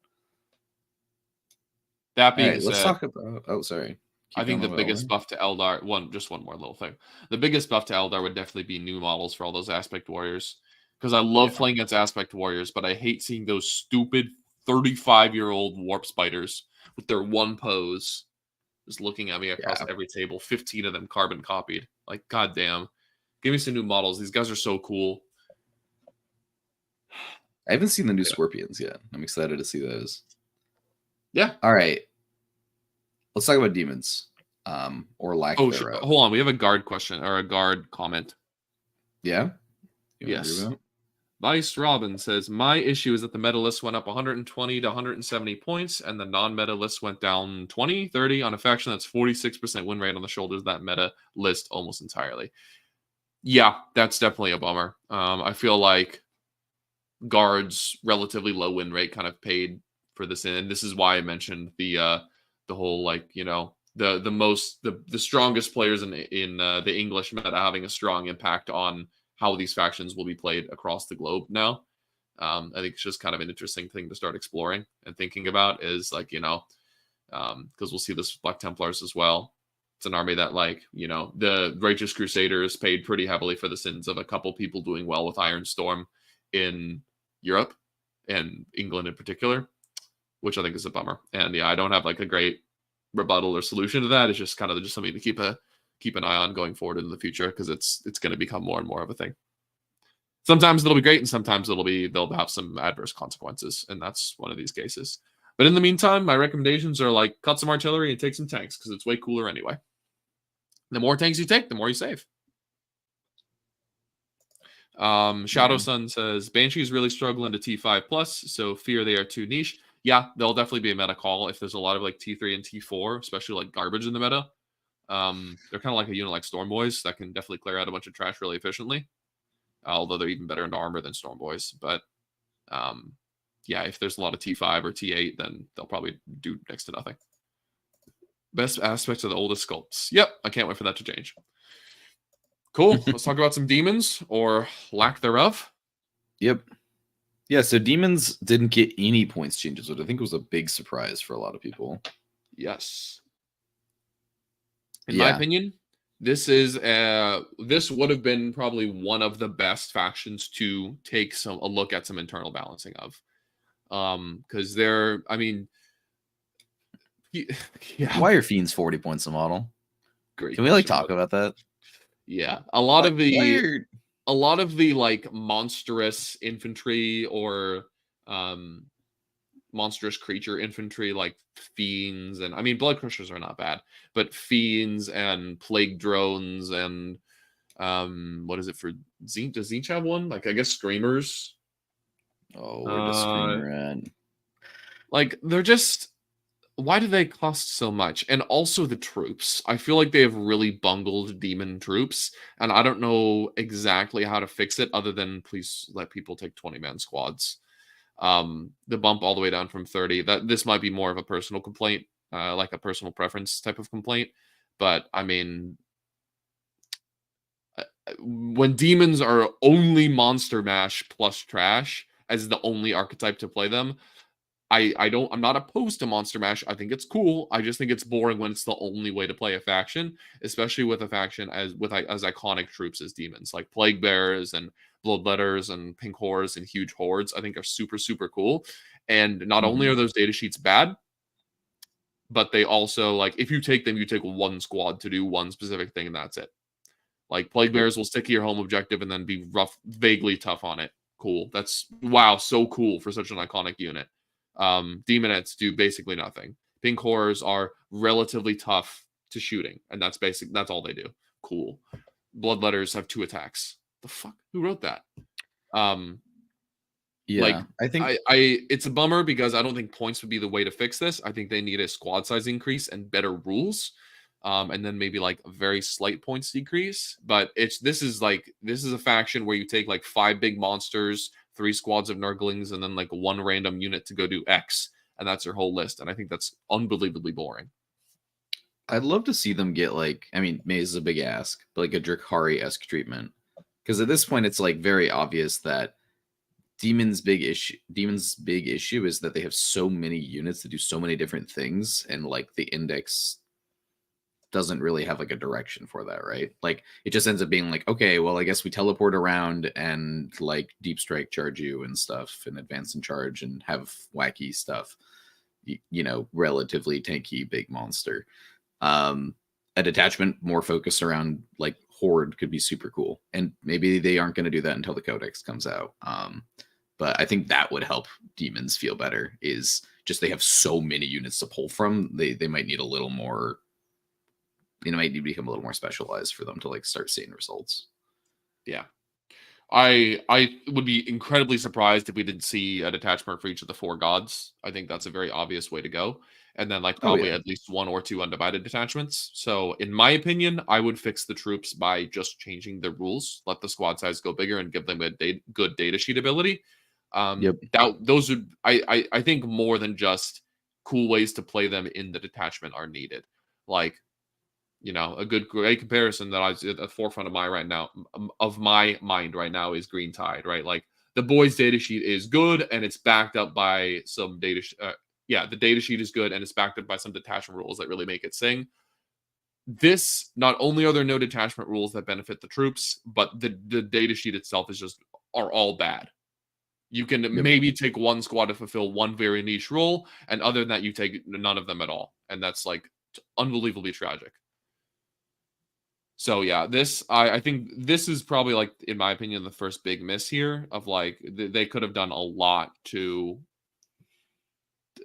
That being said, let's talk about. Oh, sorry. I think the biggest buff to Eldar, just one more little thing. The biggest buff to Eldar would definitely be new models for all those Aspect Warriors. Because I love playing against Aspect Warriors, but I hate seeing those stupid 35-year-old Warp Spiders with their one pose just looking at me across every table. 15 of them carbon copied. Like, goddamn. Give me some new models. These guys are so cool. I haven't seen the new Scorpions yet. I'm excited to see those. Yeah. All right. Let's talk about demons, or lack thereof. Hold on. We have a guard question or a guard comment. Yeah? Yes. Vice Robin says, my issue is that the meta list went up 120 to 170 points, and the non-meta list went down 20, 30 on a faction that's 46% win rate on the shoulders of that meta list almost entirely. Yeah, that's definitely a bummer. I feel like Guard's relatively low win rate kind of paid for this, and this is why I mentioned the whole, like, you know, the strongest players in the English meta having a strong impact on how these factions will be played across the globe now. I think it's just kind of an interesting thing to start exploring and thinking about, is like, you know, because we'll see this with Black Templars as well. It's an army that, like, you know, the Righteous Crusaders paid pretty heavily for the sins of a couple people doing well with Iron Storm in Europe and England in particular, which I think is a bummer. And yeah, I don't have like a great rebuttal or solution to that. It's just kind of just something to keep an eye on going forward in the future, because it's going to become more and more of a thing. Sometimes it'll be great, and sometimes they'll have some adverse consequences, and that's one of these cases. But in the meantime, my recommendations are like cut some artillery and take some tanks, because it's way cooler anyway. The more tanks you take, the more you save. Shadow Sun says Banshee is really struggling to T5 plus, so fear they are too niche. Yeah, they'll definitely be a meta call if there's a lot of like T3 and T4, especially like garbage in the meta. They're kind of like a unit like Storm Boys that can definitely clear out a bunch of trash really efficiently. Although they're even better into armor than Storm Boys. But yeah, if there's a lot of T5 or T8, then they'll probably do next to nothing. Best aspects of the oldest sculpts. Yep, I can't wait for that to change. Cool. Let's talk about some demons, or lack thereof. Yep. Yeah, so demons didn't get any points changes, which I think was a big surprise for a lot of people. Yes. In my opinion, this would have been probably one of the best factions to take a look at some internal balancing of. Because they're, I mean, yeah. Why are Fiends 40 points a model? Great. Can we like talk about that? Yeah. A lot of the like monstrous infantry or monstrous creature infantry, like fiends, and I mean blood crushers are not bad, but fiends and plague drones and what is it for Zinch? Does Zinch have one? Like, I guess screamers. Oh, where does screamer at? Like, they're just, why do they cost so much? And also the troops. I feel like they have really bungled demon troops, and I don't know exactly how to fix it other than please let people take 20-man squads. The bump all the way down from 30, that this might be more of a personal complaint, like a personal preference type of complaint. But I mean, when demons are only monster mash plus trash as the only archetype to play them, I'm not opposed to monster mash. I think it's cool. I just think it's boring when it's the only way to play a faction, especially with a faction as iconic troops as demons, like plague bearers and bloodletters and pink horrors and huge hordes. I think are super, super cool. And not only are those data sheets bad, but they also, like, if you take them, you take one squad to do one specific thing, and that's it. Like, plague bearers will stick to your home objective and then be rough, vaguely tough on it. Cool. That's, wow, so cool for such an iconic unit. Demonettes do basically nothing. Pink horrors are relatively tough to shooting, and that's all they do. Cool. Bloodletters have 2 attacks. The fuck? Who wrote that? Yeah, like, I think it's a bummer because I don't think points would be the way to fix this. I think they need a squad size increase and better rules. And then maybe like a very slight points decrease. But this is a faction where you take like 5 big monsters, 3 squads of Nurglings, and then like 1 random unit to go do X, and that's your whole list. And I think that's unbelievably boring. I'd love to see them get, like, I mean, Maze is a big ask, but like a Drukhari-esque treatment. Because at this point, it's like very obvious that Demon's big issue is that they have so many units that do so many different things, and like the index doesn't really have like a direction for that, right? Like, it just ends up being like, okay, well, I guess we teleport around and like deep strike charge you and stuff, and advance and charge and have wacky stuff, you know, relatively tanky big monster. A detachment more focused around like horde could be super cool, and maybe they aren't going to do that until the codex comes out. But I think that would help demons feel better, is just they have so many units to pull from. They might need a little more, you know, might need to become a little more specialized for them to like start seeing results. Yeah. I would be incredibly surprised if we didn't see a detachment for each of the 4 gods. I think that's a very obvious way to go. And then like Oh, probably yeah. at least 1 or 2 undivided detachments. So in my opinion, I would fix the troops by just changing the rules, let the squad size go bigger and give them a good data sheet ability. Yep. Those would I think more than just cool ways to play them in the detachment are needed. Like, you know, a great comparison that I was at the forefront of my mind right now is Green Tide, right? Like the boys' data sheet is good and it's backed up by some data. The data sheet is good and it's backed up by some detachment rules that really make it sing. This, not only are there no detachment rules that benefit the troops, but the data sheet itself are all bad. You can Yep. maybe take one squad to fulfill one very niche role, and other than that, you take none of them at all, and that's like unbelievably tragic. So yeah, I think this is probably like, in my opinion, the first big miss here of like they could have done a lot to.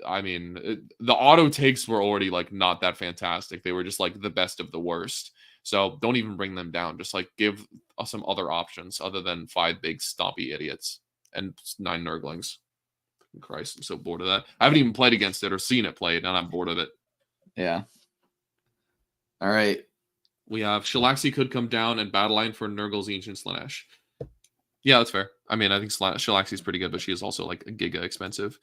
I mean, the auto takes were already like not that fantastic. They were just like the best of the worst. So don't even bring them down. Just like give us some other options other than 5 big stompy idiots and 9 Nurglings. Christ, I'm so bored of that. I haven't even played against it or seen it played, and I'm bored of it. Yeah. All right. We have Shalaxi could come down and battle line for Nurgle's Ancient Slanesh. Yeah, that's fair. I mean, I think Shalaxi is pretty good, but she is also like a giga expensive.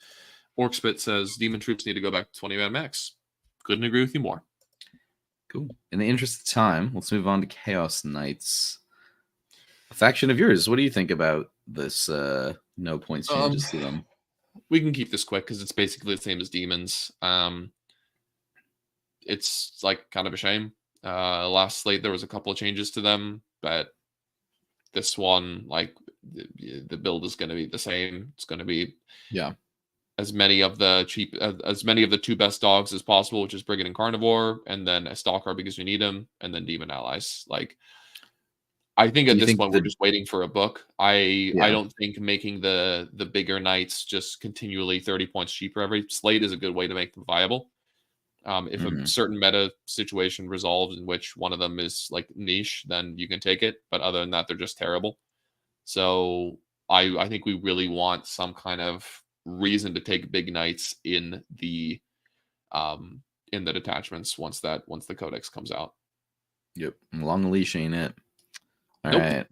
Orkspit says demon troops need to go back to 20 man max. Couldn't agree with you more. Cool. In the interest of time, let's move on to Chaos Knights. A faction of yours. What do you think about this no points changes to them? We can keep this quick because it's basically the same as Demons. It's like kind of a shame. Last slate there was a couple of changes to them, but this one, like the build is going to be the same. It's going to be as many of the 2 best dogs as possible, which is Brigand and Carnivore, and then a Stalker because you need them, and then Demon allies. Like, I think at this point we're just waiting for a book. I don't think making the bigger knights just continually 30 points cheaper every slate is a good way to make them viable. If a certain meta situation resolves in which one of them is like niche, then you can take it. But other than that, they're just terrible. So I think we really want some kind of reason to take big knights in the detachments once the codex comes out. Yep. Long leash ain't it. All Nope.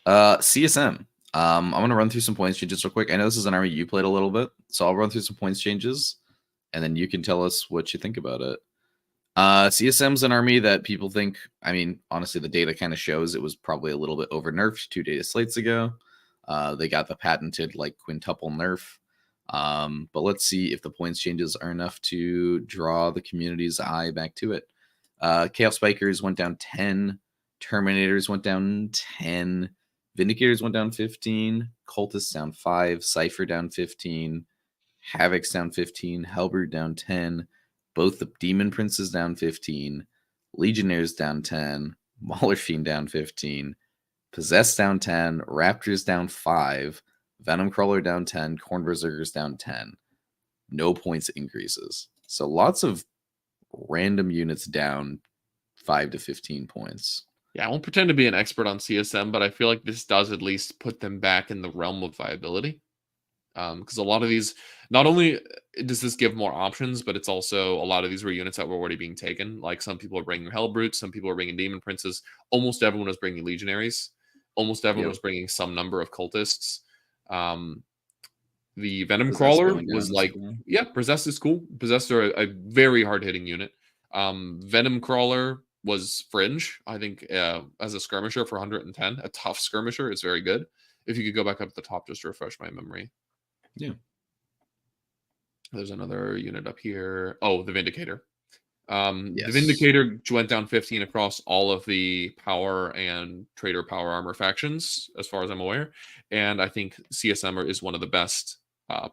right. CSM. I'm gonna run through some points changes real quick. I know this is an army you played a little bit, so I'll run through some points changes, and then you can tell us what you think about it. CSM's an army that people think, I mean, honestly, the data kind of shows it was probably a little bit over nerfed 2 data slates ago. They got the patented like quintuple nerf. But let's see if the points changes are enough to draw the community's eye back to it. Chaos Spikers went down 10. Terminators went down 10. Vindicators went down 15. Cultists down 5. Cypher down 15. Havoc's down 15. Hellbrood down 10. Both the Demon Princes down 15. Legionnaires down 10. Mauler Fiend down 15. Possessed down 10. Raptors down 5. Venom Crawler down 10. Corn Berserkers down 10. No points increases. So lots of random units down 5 to 15 points. Yeah, I won't pretend to be an expert on CSM, but I feel like this does at least put them back in the realm of viability. Because a lot of these, not only does this give more options, but it's also a lot of these were units that were already being taken. Like some people are bringing Hellbrutes, some people are bringing Demon Princes. Almost everyone was bringing Legionaries. Almost everyone was bringing some number of Cultists. The Venom Crawler was like, Possessed is cool. Possessed are a very hard-hitting unit. Venom Crawler was fringe, I think, as a skirmisher for 110. A tough skirmisher is very good. If you could go back up to the top just to refresh my memory. Yeah. There's another unit up here. Oh, the Vindicator. The Vindicator went down 15 across all of the power and trader power armor factions, as far as I'm aware. And I think CSM is one of the best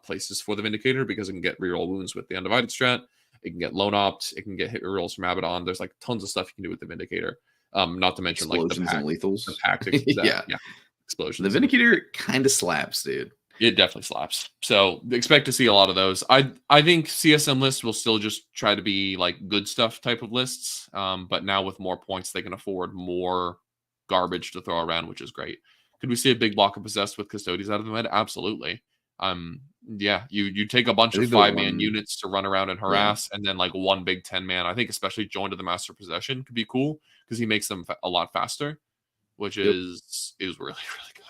places for the Vindicator because it can get reroll wounds with the Undivided strat. It can get lone opt. It can get hit rerolls from Abaddon. There's like tons of stuff you can do with the Vindicator. Not to mention explosions like and lethals. The tactics. Yeah, explosions. The Vindicator kind of slaps, dude. It definitely slaps. So expect to see a lot of those. I think CSM lists will still just try to be like good stuff type of lists. But now with more points, they can afford more garbage to throw around, which is great. Could we see a big block of Possessed with Custodes out of the meta? Absolutely. Yeah, you take a bunch I of think the 5-man one, units to run around and harass, and then like one big 10-man. I think especially joined to the Master Possession could be cool because he makes them a lot faster, which yep. is really really good.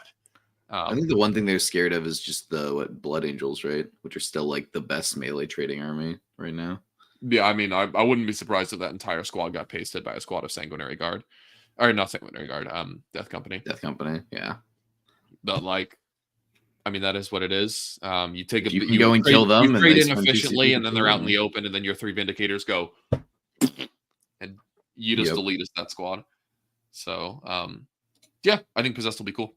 I think the one thing they're scared of is just the Blood Angels, right? Which are still like the best melee trading army right now. Yeah, I mean, I wouldn't be surprised if that entire squad got pasted by a squad of Sanguinary Guard, or not Sanguinary Guard, Death Company. Death Company, yeah. But like, I mean, that is what it is. You take If you can go and kill them, you and trade they in spend 2 efficiently, CP and to then they're kill out in them. the open, and then your 3 Vindicators go, and you just delete that squad. So, yeah, I think Possessed will be cool.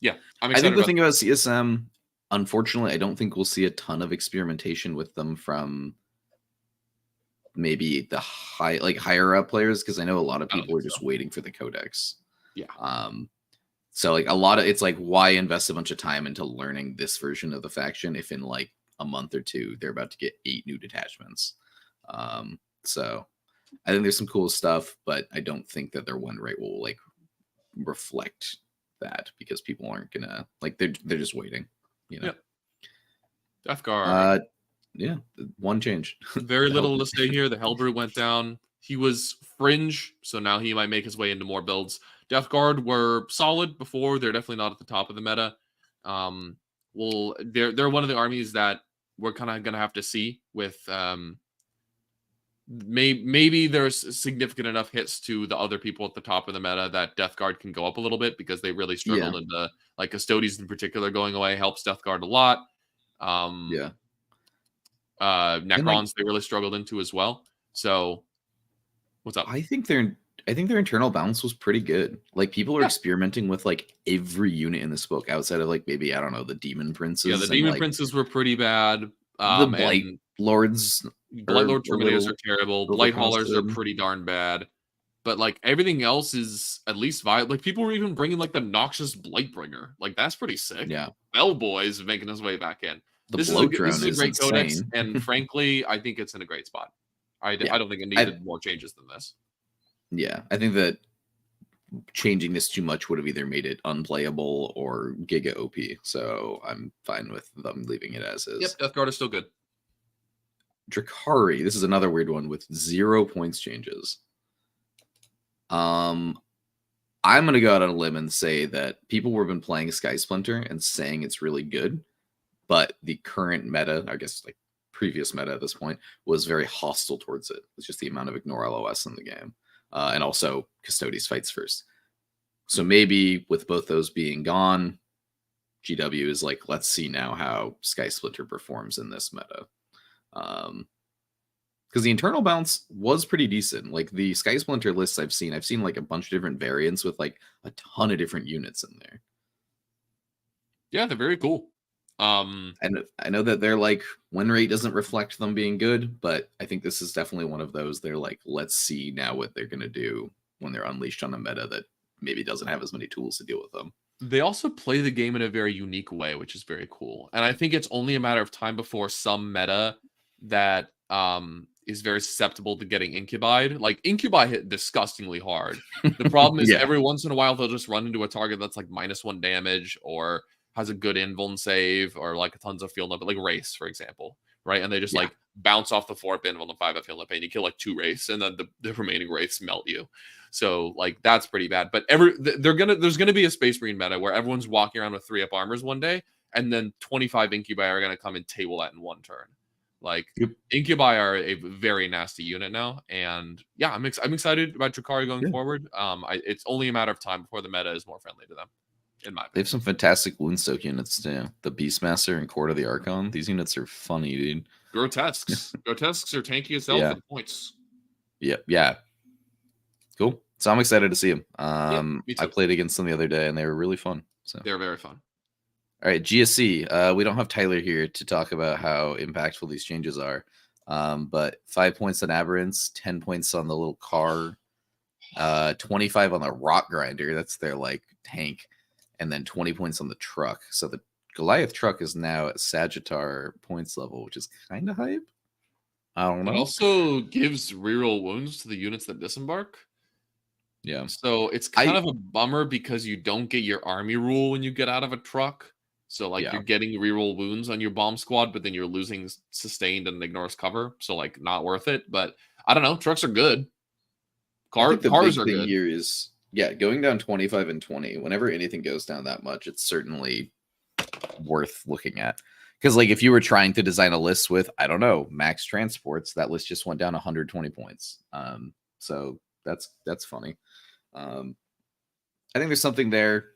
Yeah, I'm excited. I think the thing about CSM, unfortunately, I don't think we'll see a ton of experimentation with them from maybe the higher up players, because I know a lot of people are just waiting for the codex. Yeah. So like a lot of it's like, why invest a bunch of time into learning this version of the faction if in like a month or 2 they're about to get 8 new detachments? So I think there's some cool stuff, but I don't think that their win rate will like reflect that, because people aren't gonna like, they're just waiting, you know. Yep. Death Guard. Yeah, one change. Very little to say here. The Hellbrute went down. He was fringe, so now he might make his way into more builds. Death Guard were solid before. They're definitely not at the top of the meta. Well, they're one of the armies that we're kind of gonna have to see with. Maybe there's significant enough hits to the other people at the top of the meta that Death Guard can go up a little bit, because they really struggled in the, like, Custodes in particular going away helps Death Guard a lot. Necrons, they really struggled into as well. So what's up? I think their internal balance was pretty good. Like, people are experimenting with like every unit in this book outside of like maybe, I don't know, the Demon Princes. Yeah, the Demon Princes were pretty bad. The Blight Lords, Blight Lord Terminators are terrible. Blight Haulers are pretty darn bad. But like everything else is at least viable. Like, people were even bringing like the Noxious Blightbringer. Like, that's pretty sick. Yeah, Bellboy is making his way back in. This is a great codex, and frankly, I think it's in a great spot. I don't think it needed more changes than this. Yeah, I think that changing this too much would have either made it unplayable or giga OP. So I'm fine with them leaving it as is. Yep, Death Guard is still good. Drukhari, this is another weird one with 0 points changes. I'm gonna go out on a limb and say that people have been playing Sky Splinter and saying it's really good, but the current meta, I guess like previous meta at this point, was very hostile towards it. It's just the amount of ignore LOS in the game. And also Custodes fights first. So maybe with both those being gone, GW is like, let's see now how Sky Splinter performs in this meta. Because the internal balance was pretty decent. Like, the Sky Splinter lists I've seen like a bunch of different variants with like a ton of different units in there. Yeah, they're very cool. And I know that their like win rate doesn't reflect them being good, but I think this is definitely one of those. They're like, let's see now what they're gonna do when they're unleashed on a meta that maybe doesn't have as many tools to deal with them. They also play the game in a very unique way, which is very cool. And I think it's only a matter of time before some meta that is very susceptible to getting incubied. Like, incubi hit disgustingly hard. The problem is every once in a while they'll just run into a target that's like -1 damage or has a good invuln save or like tons of field but like Wraiths, for example, right? And they just like bounce off the 4 invuln and 5 field and you kill like 2 Wraiths, and then the remaining Wraiths melt you. So like that's pretty bad. But there's gonna be a Space Marine meta where everyone's walking around with 3-up armors one day, and then 25 incubi are gonna come and table that in one turn. Like, incubi are a very nasty unit now, and yeah, I'm excited about Drukhari going forward. It's only a matter of time before the meta is more friendly to them. In my opinion. They have some fantastic Woundstoke units too. The Beastmaster and Court of the Archon. These units are funny, dude. Grotesques. Grotesques are tanky as hell for the points. Yeah. Cool. So I'm excited to see them. Me too. I played against them the other day, and they were really fun. So they're very fun. All right, GSC. We don't have Tyler here to talk about how impactful these changes are. But 5 points on Aberrants, 10 points on the little car, 25 on the Rock Grinder. That's their like tank. And then 20 points on the truck. So the Goliath truck is now at Sagittar points level, which is kind of hype. I don't know. It also gives reroll wounds to the units that disembark. Yeah. So it's kind of a bummer because you don't get your army rule when you get out of a truck. So like Yeah. you're getting reroll wounds on your bomb squad, but then you're losing sustained and ignores cover. So like not worth it. But I don't know. Trucks are good. I think the Cars big are thing good. here is, going down 25 and 20. Whenever anything goes down that much, it's certainly worth looking at. Because like if you were trying to design a list with, I don't know, max transports, that list just went down 120 points. So that's funny. I think there's something there.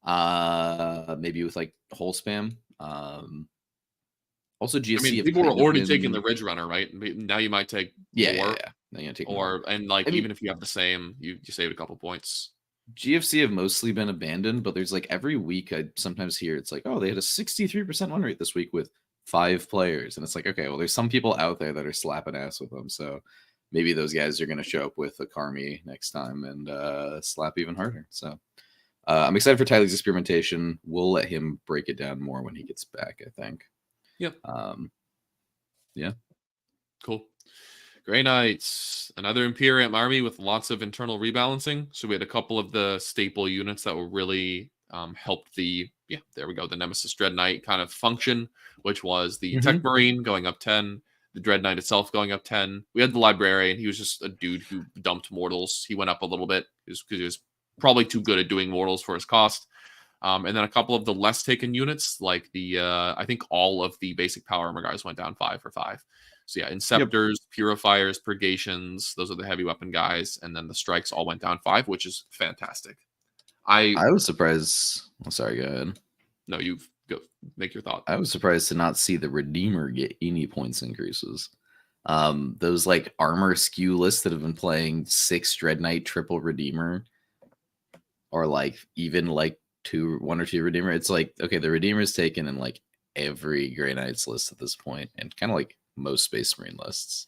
Maybe with like whole spam. Also GSC. I mean, people were already taking the Ridge Runner, right? Now you might take more. Yeah. Now you take more. And like even if you have the same, you saved a couple points. GFC have mostly been abandoned, but there's like every week I sometimes hear it's like, oh, they had a 63% win rate this week with 5 players. And it's like, okay, well, there's some people out there that are slapping ass with them. So maybe those guys are going to show up with a Karmi next time and slap even harder. So I'm excited for Tyler's experimentation. We'll let him break it down more when he gets back, I think. Yep. Yeah. Cool. Grey Knights, another Imperium army with lots of internal rebalancing. So we had a couple of the staple units that were really helped the, there we go, the Nemesis Dread Knight kind of function, which was the Tech Marine going up 10, the Dread Knight itself going up 10. We had the Librarian. He was just a dude who dumped mortals. He went up a little bit because he was probably too good at doing mortals for his cost. And then a couple of the less taken units, like the, I think all of the basic power armor guys went down 5 for 5. So yeah, Inceptors, Purifiers, Purgations, those are the heavy weapon guys. And then the strikes all went down 5, which is fantastic. I was surprised. Oh, sorry, go ahead. No, you go make your thought. I was surprised to not see the Redeemer get any points increases. Those like armor skew lists that have been playing 6 Dread Knight triple Redeemer, or like even like 1 or 2 Redeemer. It's like, okay, the Redeemer is taken in like every Grey Knights list at this point, and kind of like most Space Marine lists.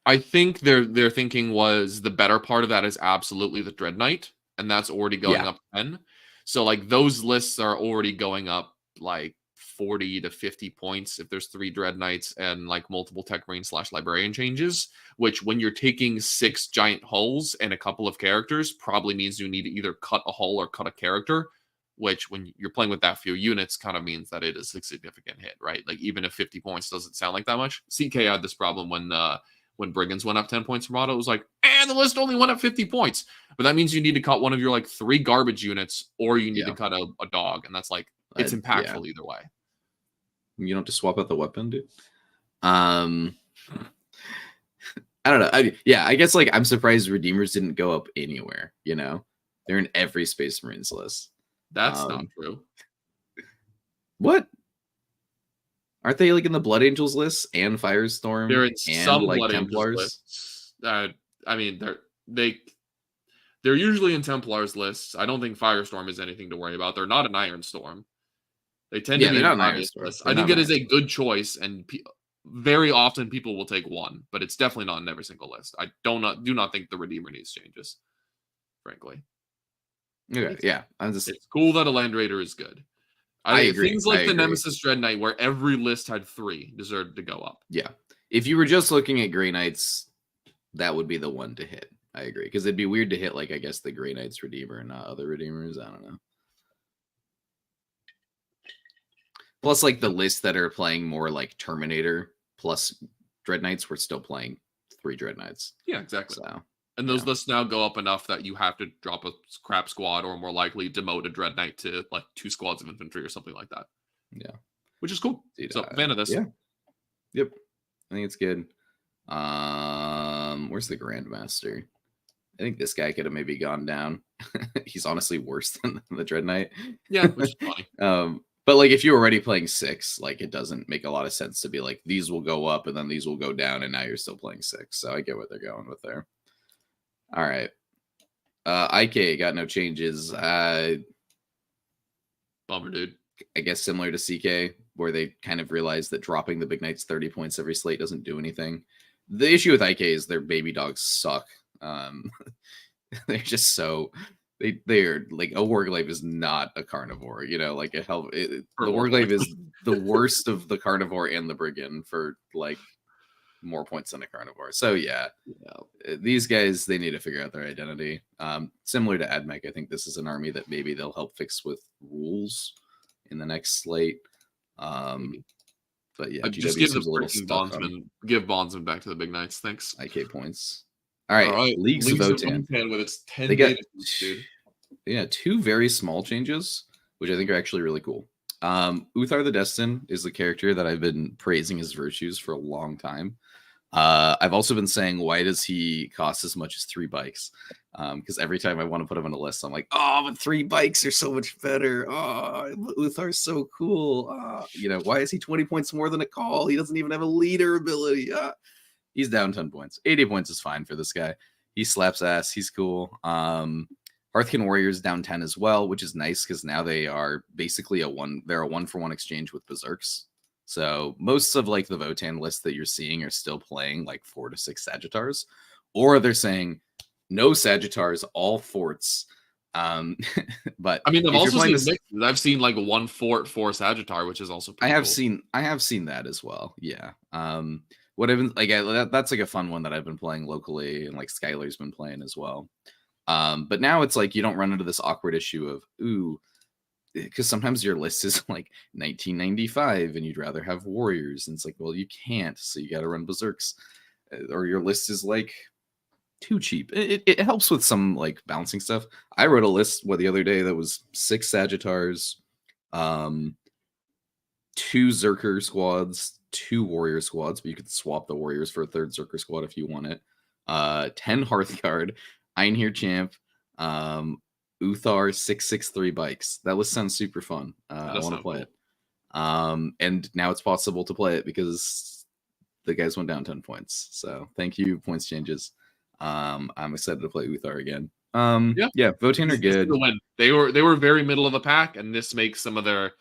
I think their thinking was the better part of that is absolutely the Dread Knight, and that's already going up 10. So like those lists are already going up like 40 to 50 points if there's 3 Dread Knights and like multiple Tech Marine / Librarian changes, which when you're taking 6 giant hulls and a couple of characters probably means you need to either cut a hull or cut a character, which when you're playing with that few units kind of means that it is a significant hit, right? Like even if 50 points doesn't sound like that much. CK had this problem when Brigands went up 10 points from auto. It was like, the list only went up 50 points. But that means you need to cut one of your like 3 garbage units, or you need to cut a dog. And that's like, it's impactful either way. You don't just swap out the weapon, dude. I don't know. I guess like I'm surprised Redeemers didn't go up anywhere, you know? They're in every Space Marines list. That's not true. What? Aren't they like in the Blood Angels list and Firestorm? They're in and some like Blood Templars lists. I mean, they're usually in Templars lists. I don't think Firestorm is anything to worry about. They're not an Iron Storm. They tend to be in obvious lists. I think it is a good choice, and very often people will take one, but it's definitely not in every single list. I do not think the Redeemer needs changes, frankly. Okay, it's cool that a Land Raider is good. I agree. Things like the Nemesis Dread Knight, where every list had 3, deserved to go up. Yeah. If you were just looking at Grey Knights, that would be the one to hit. I agree. Because it'd be weird to hit, like, I guess, the Grey Knights Redeemer and not other Redeemers. I don't know. Plus, like, the lists that are playing more like Terminator plus Dread Knights, we're still playing 3 Dread Knights. Yeah, exactly. So, and those lists now go up enough that you have to drop a crap squad, or more likely demote a Dread Knight to like 2 squads of infantry or something like that. Yeah. Which is cool. Dude, so fan of this. Yeah. Yep. I think it's good. Where's the Grandmaster? I think this guy could have maybe gone down. He's honestly worse than the Dread Knight. Yeah, which is funny. But like if you're already playing 6, like it doesn't make a lot of sense to be like these will go up and then these will go down, and now you're still playing 6. So I get what they're going with there. All right. IK got no changes. Bummer, dude. I guess similar to CK, where they kind of realized that dropping the Big Knights 30 points every slate doesn't do anything. The issue with IK is their baby dogs suck. They're just so they are like a Warglaive is not a carnivore, you know, like the Warglaive is the worst of the carnivore and the brigand for like more points than a carnivore. So yeah, these guys, they need to figure out their identity. Similar to AdMech, I think this is an army that maybe they'll help fix with rules in the next slate. But yeah, just GW give the seems a little freaking stuck on bondsman back to the big knights. Thanks. IK points. All right, Leagues of Votann. With its 10 they got dude. Yeah, 2 very small changes, which I think are actually really cool. Uthar the Destin is the character that I've been praising his virtues for a long time. I've also been saying, why does he cost as much as 3 bikes? Because every time I want to put him on a list, I'm like, oh, but 3 bikes are so much better. Oh, Uthar's so cool. Why is he 20 points more than a call? He doesn't even have a leader ability. He's down 10 points. 80 points is fine for this guy. He slaps ass. He's cool. Hearthkin Warriors down 10 as well, which is nice because now they are basically they're a 1-for-1 exchange with Berserks. So most of like the Votann list that you're seeing are still playing like 4 to 6 Sagittars, or they're saying no Sagittars, all forts. But I mean, I've also seen mixes. I've seen like 1 fort, 4 Sagittar, which is also pretty cool. I have seen that as well. Yeah. What I've been like, that's like a fun one that I've been playing locally, and like Skylar's been playing as well. But now it's like you don't run into this awkward issue of because sometimes your list is like 1995 and you'd rather have warriors, and it's like, well, you can't, so you got to run berserks, or your list is like too cheap. It helps with some like balancing stuff. I wrote a list the other day that was 6 Sagittars, 2 Zerker squads, 2 warrior squads, but you could swap the warriors for a 3rd Zerker squad if you want it. 10 Hearthguard, Einhir Champ, Uthar 663 bikes. That list sounds super fun. I want to play it. And now it's possible to play it because the guys went down 10 points. So thank you, points changes. I'm excited to play Uthar again. Yeah, Votann are good. They were very middle of the pack, and this makes some of their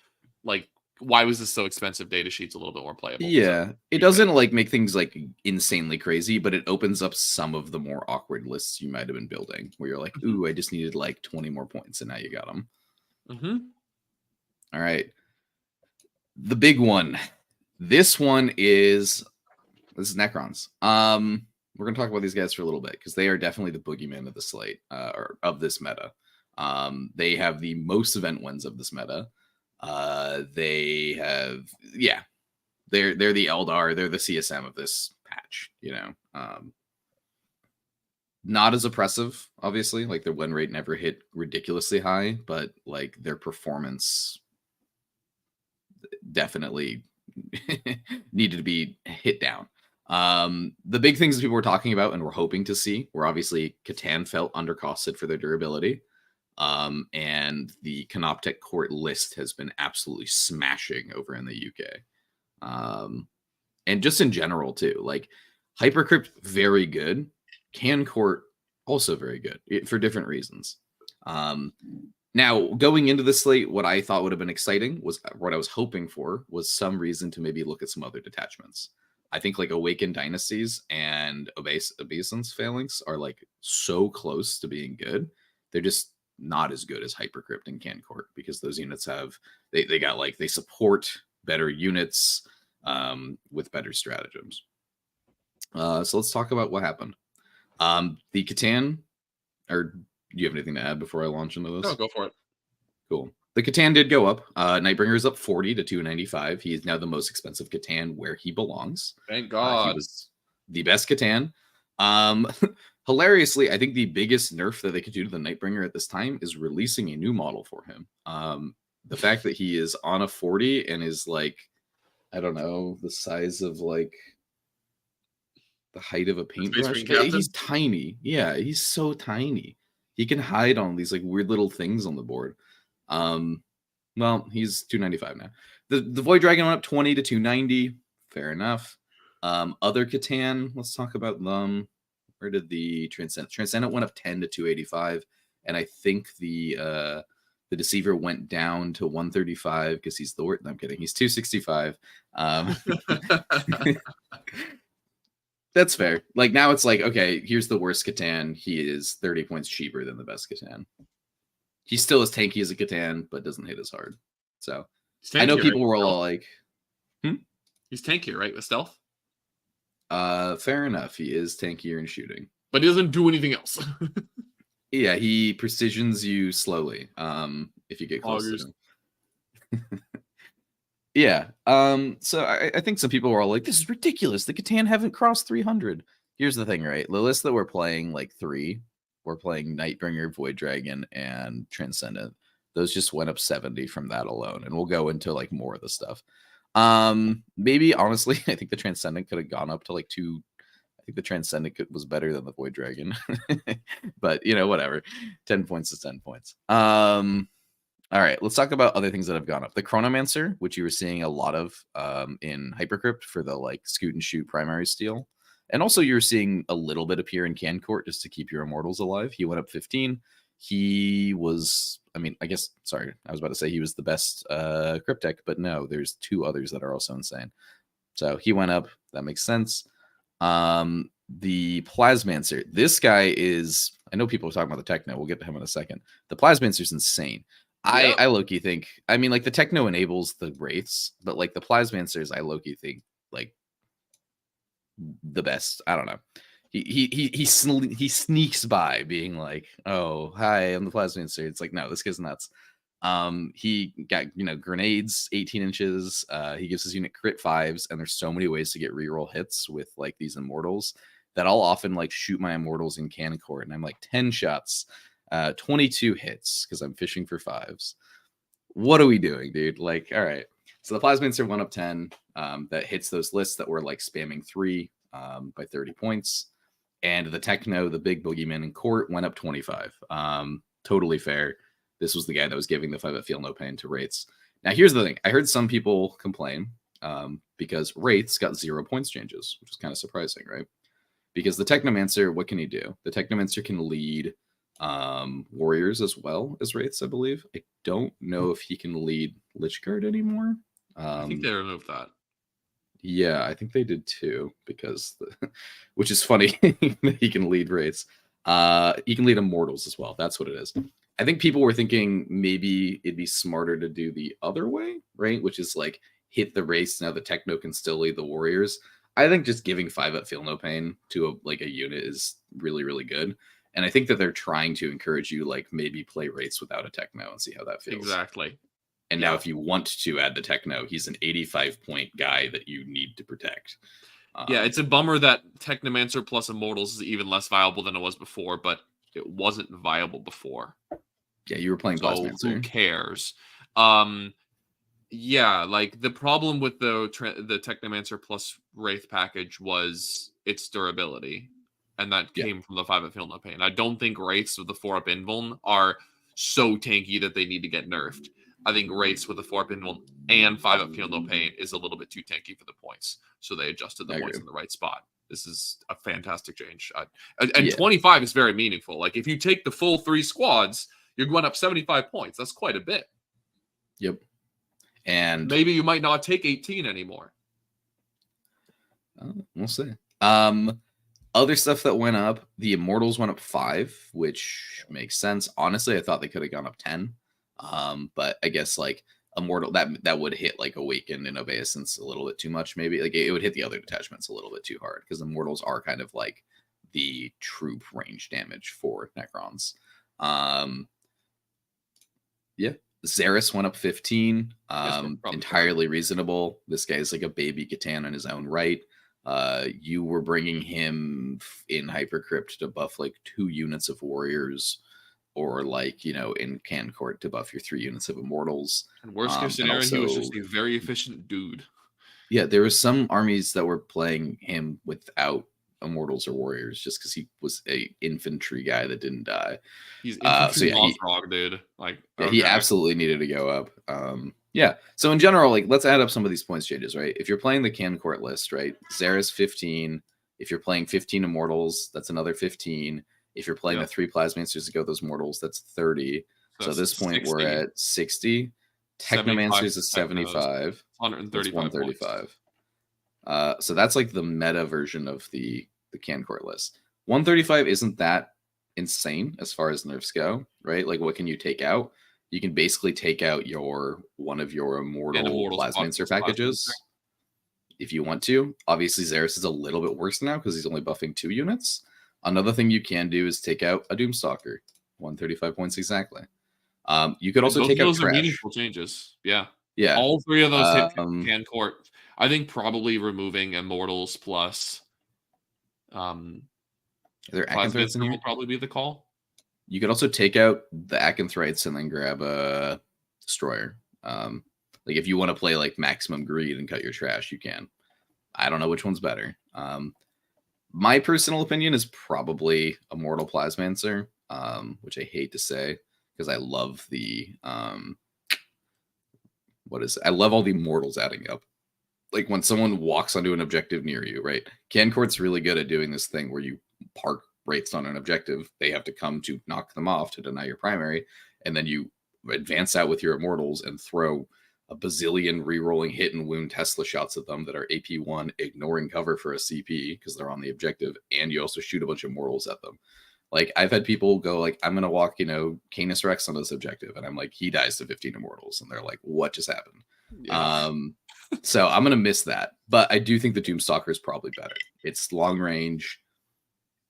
like, why was this so expensive data sheets a little bit more playable. Yeah, it doesn't like make things like insanely crazy, but it opens up some of the more awkward lists you might have been building, where you're like, ooh, I just needed like 20 more points, and now you got them. All right, the big one. This is Necrons. We're gonna talk about these guys for a little bit because they are definitely the boogeyman of the slate, or of this meta. They have the most event wins of this meta. They have, they're the Aeldari, they're the CSM of this patch, not as oppressive, obviously, like their win rate never hit ridiculously high, but like their performance definitely needed to be hit down. The big things that people were talking about and we're hoping to see were obviously Catan felt undercosted for their durability. And the Canoptek Court list has been absolutely smashing over in the UK. And just in general, too. Like, Hypercrypt, very good. Can Court, also very good, for different reasons. Now, going into the slate, what I thought would have been exciting was what I was hoping for was some reason to maybe look at some other detachments. I think like Awakened Dynasties and Obeisance Phalanx are like so close to being good. They're just not as good as Hypercrypt and Can Court because those units have they support better units with better stratagems. So let's talk about what happened. The Catan, or do you have anything to add before I launch into this? No, go for it. Cool. The Catan did go up. Nightbringer is up 40 to 295. He is now the most expensive Catan where he belongs. Thank God. He was the best Catan. Hilariously, I think the biggest nerf that they could do to the Nightbringer at this time is releasing a new model for him. The fact that he is on a 40 and is like, I don't know, the size of like the height of a paintbrush. He's tiny. Yeah, he's so tiny. He can hide on these like weird little things on the board. Well, he's 295 now. The Void Dragon went up 20 to 290. Fair enough. Other Catan, let's talk about them. Where did the Transcendent went up 10 to 285, and I think the Deceiver went down to 135 because he's the worst. No, I'm kidding. He's 265. That's fair. Like now it's like, okay, here's the worst Catan. He is 30 points cheaper than the best Catan. He's still as tanky as a Catan, but doesn't hit as hard. So I know people were all like, he's tankier, right? With stealth? Fair enough. He is tankier in shooting. But he doesn't do anything else. Yeah, he precisions you slowly. If you get close to him. Yeah. So I think some people were all like, "This is ridiculous. The Catan haven't crossed 300." Here's the thing, right? The list that we're playing, like 3, we're playing Nightbringer, Void Dragon, and Transcendent. Those just went up 70 from that alone, and we'll go into like more of the stuff. Maybe honestly, I think the Transcendent could have gone up to like 2. I think the Transcendent was better than the Void Dragon, but you know, whatever. 10 points is 10 points. All right, let's talk about other things that have gone up. The Chronomancer, which you were seeing a lot of in Hypercrypt for the like scoot and shoot primary steal. And also you're seeing a little bit appear in Can Court just to keep your immortals alive. He went up 15. He was, I mean, I guess, sorry, I was about to say he was the best crypt deck, but no, there's 2 others that are also insane. So he went up. That makes sense. The Plasmancer, this guy is, I know people are talking about the Techno. We'll get to him in a second. The Plasmancer is insane. I low-key think, I mean, like the Techno enables the Wraiths, but like the Plasmancers, I low-key think like the best. I don't know. He sneaks by being like, "Oh, hi, I'm the Plasmancer." It's like, no, this guy's nuts. He got, you know, grenades 18 inches. He gives his unit crit 5s, and there's so many ways to get reroll hits with like these immortals that I'll often like shoot my immortals in Can Court, and I'm like 10 shots. 22 hits because I'm fishing for 5s. What are we doing, dude? Like, all right. So the Plasmancer went up 10. That hits those lists that were like spamming 3 by 30 points. And the Techno, the big boogeyman in court, went up 25. Totally fair. This was the guy that was giving the 5 at Feel No Pain to Wraiths. Now, here's the thing. I heard some people complain because Wraiths got 0 points changes, which is kind of surprising, right? Because the Technomancer, what can he do? The Technomancer can lead warriors as well as Wraiths, I believe. I don't know if he can lead Lichguard anymore. I think they removed that. Yeah, I think they did too, because which is funny that he can lead Wraiths. He can lead Immortals as well. That's what it is. I think people were thinking maybe it'd be smarter to do the other way, right? Which is like hit the Wraiths, now the Techno can still lead the warriors. I think just giving 5 at Feel No Pain to a unit is really, really good. And I think that they're trying to encourage you, like, maybe play Wraiths without a Techno and see how that feels. Exactly. And now if you want to add the Techno, he's an 85-point guy that you need to protect. Yeah, it's a bummer that Technomancer plus Immortals is even less viable than it was before, but it wasn't viable before. Yeah, you were playing Plasmancer. Who cares? Yeah, like, the problem with the Technomancer plus Wraith package was its durability. And that came from the 5 at Feel No Pain. I don't think Wraiths with the 4-up Invuln are so tanky that they need to get nerfed. I think Wraiths with the 4-up Invuln and 5 at Feel No Pain is a little bit too tanky for the points. So they adjusted the points in the right spot. This is a fantastic change. And 25 is very meaningful. Like, if you take the full 3 squads, you're going up 75 points. That's quite a bit. Yep. And maybe you might not take 18 anymore. We'll see. Other stuff that went up, the Immortals went up 5, which makes sense. Honestly, I thought they could have gone up 10. But I guess like Immortal, that would hit like Awakened and Obeisance a little bit too much, maybe. Like it would hit the other detachments a little bit too hard, because Immortals are kind of like the troop range damage for Necrons. Yeah. Xeris went up 15. Entirely reasonable. This guy's like a baby Catan in his own right. You were bringing him in Hypercrypt to buff like 2 units of warriors, or like, you know, in Can Court to buff your 3 units of Immortals. And worst case scenario, he was just a very efficient dude. Yeah, there was some armies that were playing him without Immortals or warriors, just because he was a infantry guy that didn't die. He's infantry Mothra, dude. Like, yeah, he absolutely needed to go up. Yeah. So in general, like, let's add up some of these points changes, right? If you're playing the Can Court list, right? Xeris 15. If you're playing 15 Immortals, that's another 15. If you're playing the 3 Plasmancers to go those Mortals, that's 30. So at this point, 60. We're at 60. Technomancers is 75. 135. So that's like the meta version of the Can Court list. 135 isn't that insane as far as nerfs go, right? Like, what can you take out? You can basically take out one of your Immortal Plasmancer packages. if you want to. Obviously, Xeris is a little bit worse now because he's only buffing 2 units. Another thing you can do is take out a Doomstalker, 135 points exactly. You could also both take of out those are Trash. meaningful changes. Yeah. Yeah. All 3 of those hit Can Court. I think probably removing Immortals plus there Acanthrites in here? will probably be the call. You could also take out the Acanthrites and then grab a Destroyer. Like if you want to play like maximum greed and cut your trash, you can. I don't know which one's better. My personal opinion is probably Immortal Plasmancer, which I hate to say because I love the I love all the Immortals adding up. Like when someone walks onto an objective near you, right? Cancourt's really good at doing this thing where you park wraiths on an objective. They have to come to knock them off to deny your primary, and then you advance out with your Immortals and throw a bazillion re-rolling hit and wound Tesla shots at them that are AP1, ignoring cover for a CP because they're on the objective, and you also shoot a bunch of Immortals at them. Like I've had people go like, I'm gonna walk, Canis Rex on this objective, and I'm like, he dies to 15 Immortals, and they're like, what just happened? Yeah. So I'm gonna miss that, but I do think the Doomstalker is probably better. It's long range.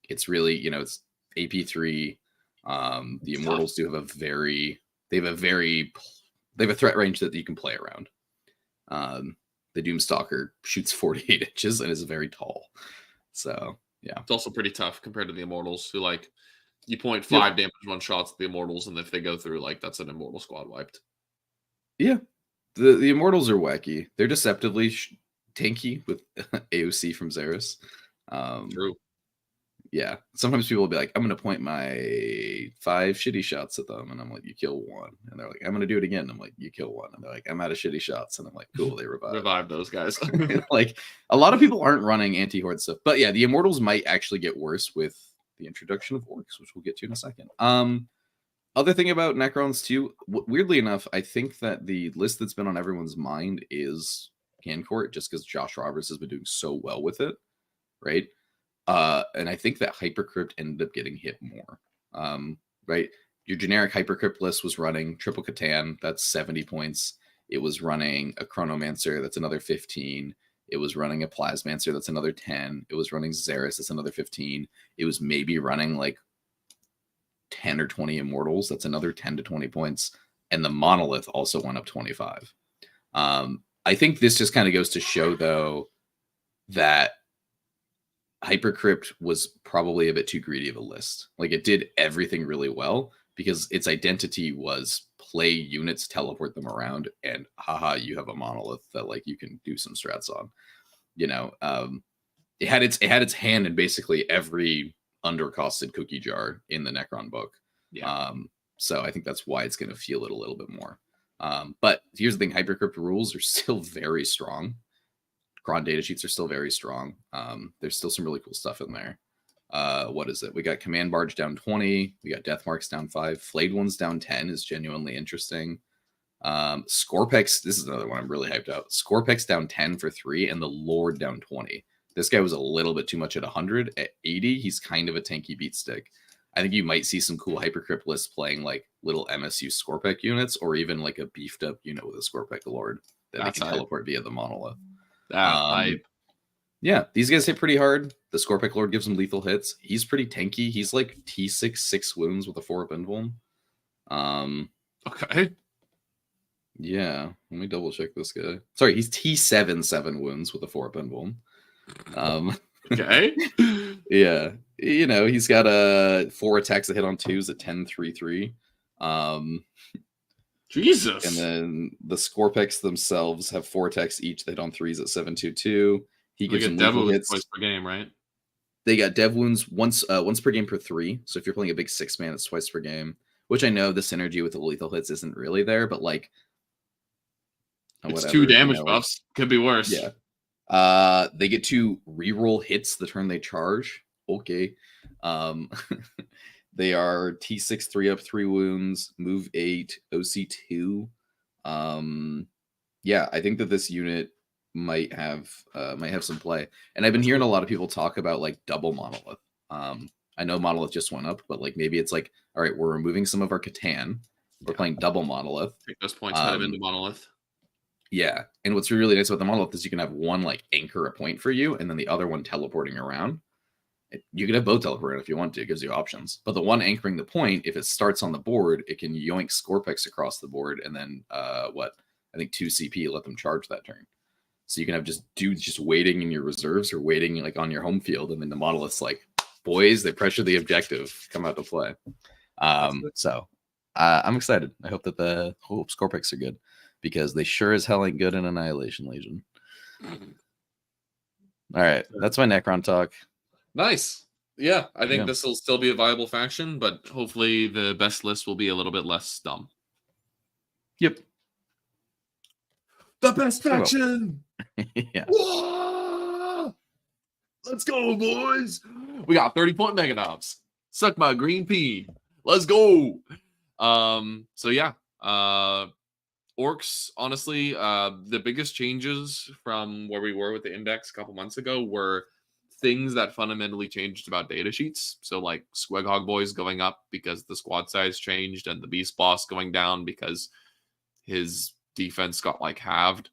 It's really, it's AP3. The Immortals do have they have a threat range that you can play around. The Doomstalker shoots 48 inches and is very tall. So yeah, it's also pretty tough compared to the Immortals, who like you point 5 damage 1 shots at the Immortals, and if they go through, like that's an Immortal squad wiped. Yeah. The Immortals are wacky. They're deceptively tanky with AOC from Xeris. True. Yeah. Sometimes people will be like, I'm going to point my 5 shitty shots at them. And I'm like, you kill 1. And they're like, I'm going to do it again. I'm like, you kill 1. And they're like, I'm out of shitty shots. And I'm like, cool, they revive. Revive those guys. Like, a lot of people aren't running anti-horde stuff. But yeah, the Immortals might actually get worse with the introduction of Orks, which we'll get to in a second. Other thing about Necrons too, weirdly enough, I think that the list that's been on everyone's mind is Cancourt, just because Josh Roberts has been doing so well with it, right? And I think that Hypercrypt ended up getting hit more, right? Your generic Hypercrypt list was running Triple Catan, that's 70 points. It was running a Chronomancer, that's another 15. It was running a Plasmancer, that's another 10. It was running Xeris, that's another 15. It was maybe running like 10 or 20 Immortals, that's another 10 to 20 points. And the Monolith also went up 25. I think this just kind of goes to show, though, that Hypercrypt was probably a bit too greedy of a list. Like, it did everything really well because its identity was play units, teleport them around, and haha, you have a Monolith that like you can do some strats on. It had its hand in basically every undercosted cookie jar in the Necron book. Yeah. So I think that's why it's going to feel it a little bit more. But here's the thing, Hypercrypt rules are still very strong. Cron data sheets are still very strong. There's still some really cool stuff in there. What is it? We got Command Barge down 20. We got Death Marks down 5. Flayed Ones down 10 is genuinely interesting. Scorpex, this is another one I'm really hyped out. Scorpex down 10 for 3 and the Lord down 20. This guy was a little bit too much at 100. At 80, he's kind of a tanky beat stick. I think you might see some cool Hypercrypt lists playing like little MSU Scorpec units, or even like a beefed up unit with a Scorpec Lord that they can teleport via the Monolith. Yeah, these guys hit pretty hard. The Scorpec Lord gives him lethal hits. He's pretty tanky. He's like T6, 6 wounds with a 4-up Invuln. Okay. Yeah, let me double check this guy. Sorry, he's T7, 7 wounds with a 4-up Invuln. Okay. Yeah, he's got 4 attacks that hit on 2s at 10, 3, 3. Jesus. And then the Scorpex themselves have 4 attacks each that hit on 3s at 7, 2, 2. He gives them lethal hits twice per game, right? They got dev wounds once per game per 3. So if you're playing a big 6-man, it's twice per game. Which I know the synergy with the lethal hits isn't really there, but like it's whatever, 2 damage buffs. Could be worse. Yeah. They get to reroll hits the turn they charge. Okay. They are T6 3-up 3 wounds, move 8, OC2. Yeah, I think that this unit might have some play. And I've been hearing a lot of people talk about like double Monolith. I know Monolith just went up, but like maybe it's like, all right, we're removing some of our Catan. We're playing double Monolith. Take those points, put them into Monolith. Yeah, and what's really nice about the monolith is you can have one like anchor a point for you, and then the other one teleporting around. You can have both teleporting if you want to. It gives you options. But the one anchoring the point, if it starts on the board, it can yoink Scorpix across the board, and then I think 2 CP let them charge that turn. So you can have just dudes just waiting in your reserves or waiting like on your home field, and then the monolith's like, boys, they pressure the objective, come out to play. So I'm excited. I hope that the Scorpix are good, because they sure as hell ain't good in Annihilation Legion. All right, that's my Necron talk. Nice. Yeah, I think this will still be a viable faction, but hopefully the best list will be a little bit less dumb. Yep. The best faction! Yeah. Whoa! Let's go, boys! We got 30-point Mega Knobs. Suck my green pea. Let's go! So yeah. Orks, honestly, the biggest changes from where we were with the index a couple months ago were things that fundamentally changed about data sheets. So like Squighog Boys going up because the squad size changed, and the Beast Boss going down because his defense got like halved.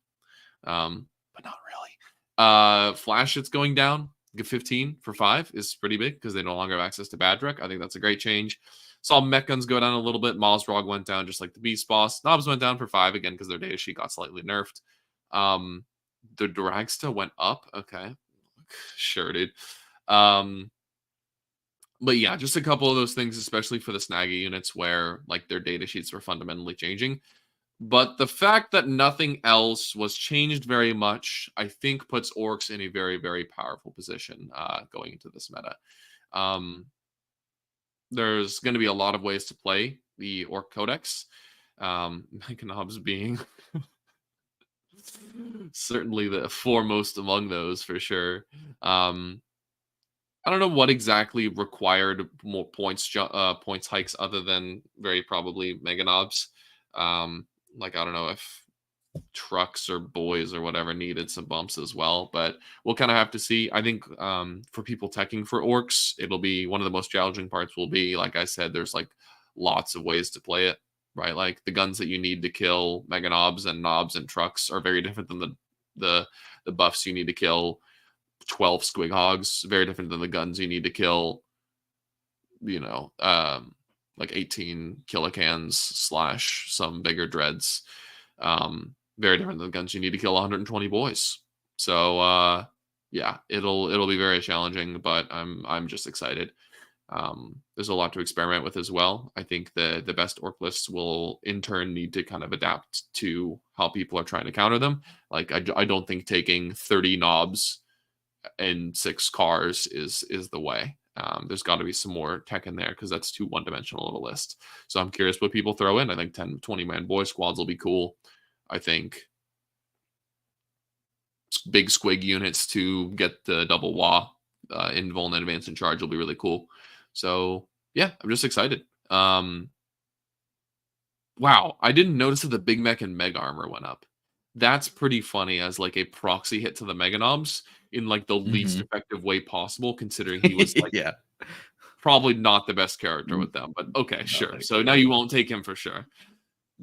But not really. Flash Hits going down. 15 for 5 is pretty big because they no longer have access to Badrek. I think that's a great change. Saw Mechguns go down a little bit. Mozrog went down just like the Beast Boss. Knobs went down for 5 again because their data sheet got slightly nerfed. The Dragsta went up. Okay. Sure, dude. But yeah, just a couple of those things, especially for the snaggy units where like their data sheets were fundamentally changing. But the fact that nothing else was changed very much, I think puts Orks in a very, very powerful position going into this meta. There's going to be a lot of ways to play the Ork Codex. Mechanovs being certainly the foremost among those for sure. I don't know what exactly required more points hikes other than very probably Meganobs. Like, I don't know if trucks or boys or whatever needed some bumps as well, but we'll kind of have to see. I think for people teching for Orks, it'll be one of the most challenging parts will be, like I said, there's like lots of ways to play it, right? Like the guns that you need to kill Meganobs and Knobs and trucks are very different than the buffs you need to kill 12 Squighogs, very different than the guns you need to kill, you know, like 18 Killicans / some bigger dreads. Very different than the guns you need to kill 120 boys. So yeah, it'll be very challenging, but I'm just excited. There's a lot to experiment with as well. I think the best Ork lists will in turn need to kind of adapt to how people are trying to counter them. Like I don't think taking 30 knobs and 6 cars is the way. There's got to be some more tech in there because that's too one-dimensional of a list. So I'm curious what people throw in. I think 10, 20-man boy squads will be cool. I think big squig units to get the double WA in Vuln and Advance in Charge will be really cool. So yeah, I'm just excited. Wow, I didn't notice that the Big Mech and Meg Armor went up. That's pretty funny as like a proxy hit to the Meganobs in like the least effective way possible, considering he was like probably not the best character with them. But okay, sure. So now you won't take him for sure.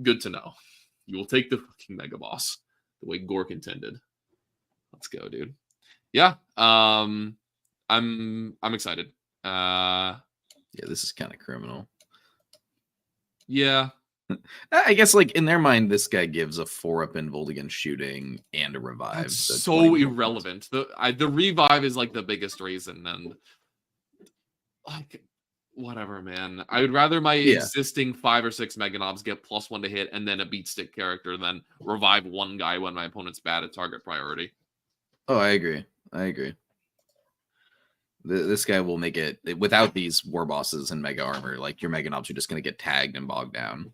Good to know. You will take the fucking Mega Boss the way Gork intended. Let's go, dude. Yeah. I'm excited. Yeah, this is kind of criminal. Yeah. I guess, like, in their mind, this guy gives a 4-up in Voldigan shooting and a revive. That's so irrelevant. The revive is, like, the biggest reason, and, like, whatever, man. I would rather my existing 5 or 6 Meganobs get +1 to hit and then a beat stick character than revive one guy when my opponent's bad at target priority. Oh, I agree. This guy will make it, without these war bosses and mega armor, like, your Meganobs are just going to get tagged and bogged down.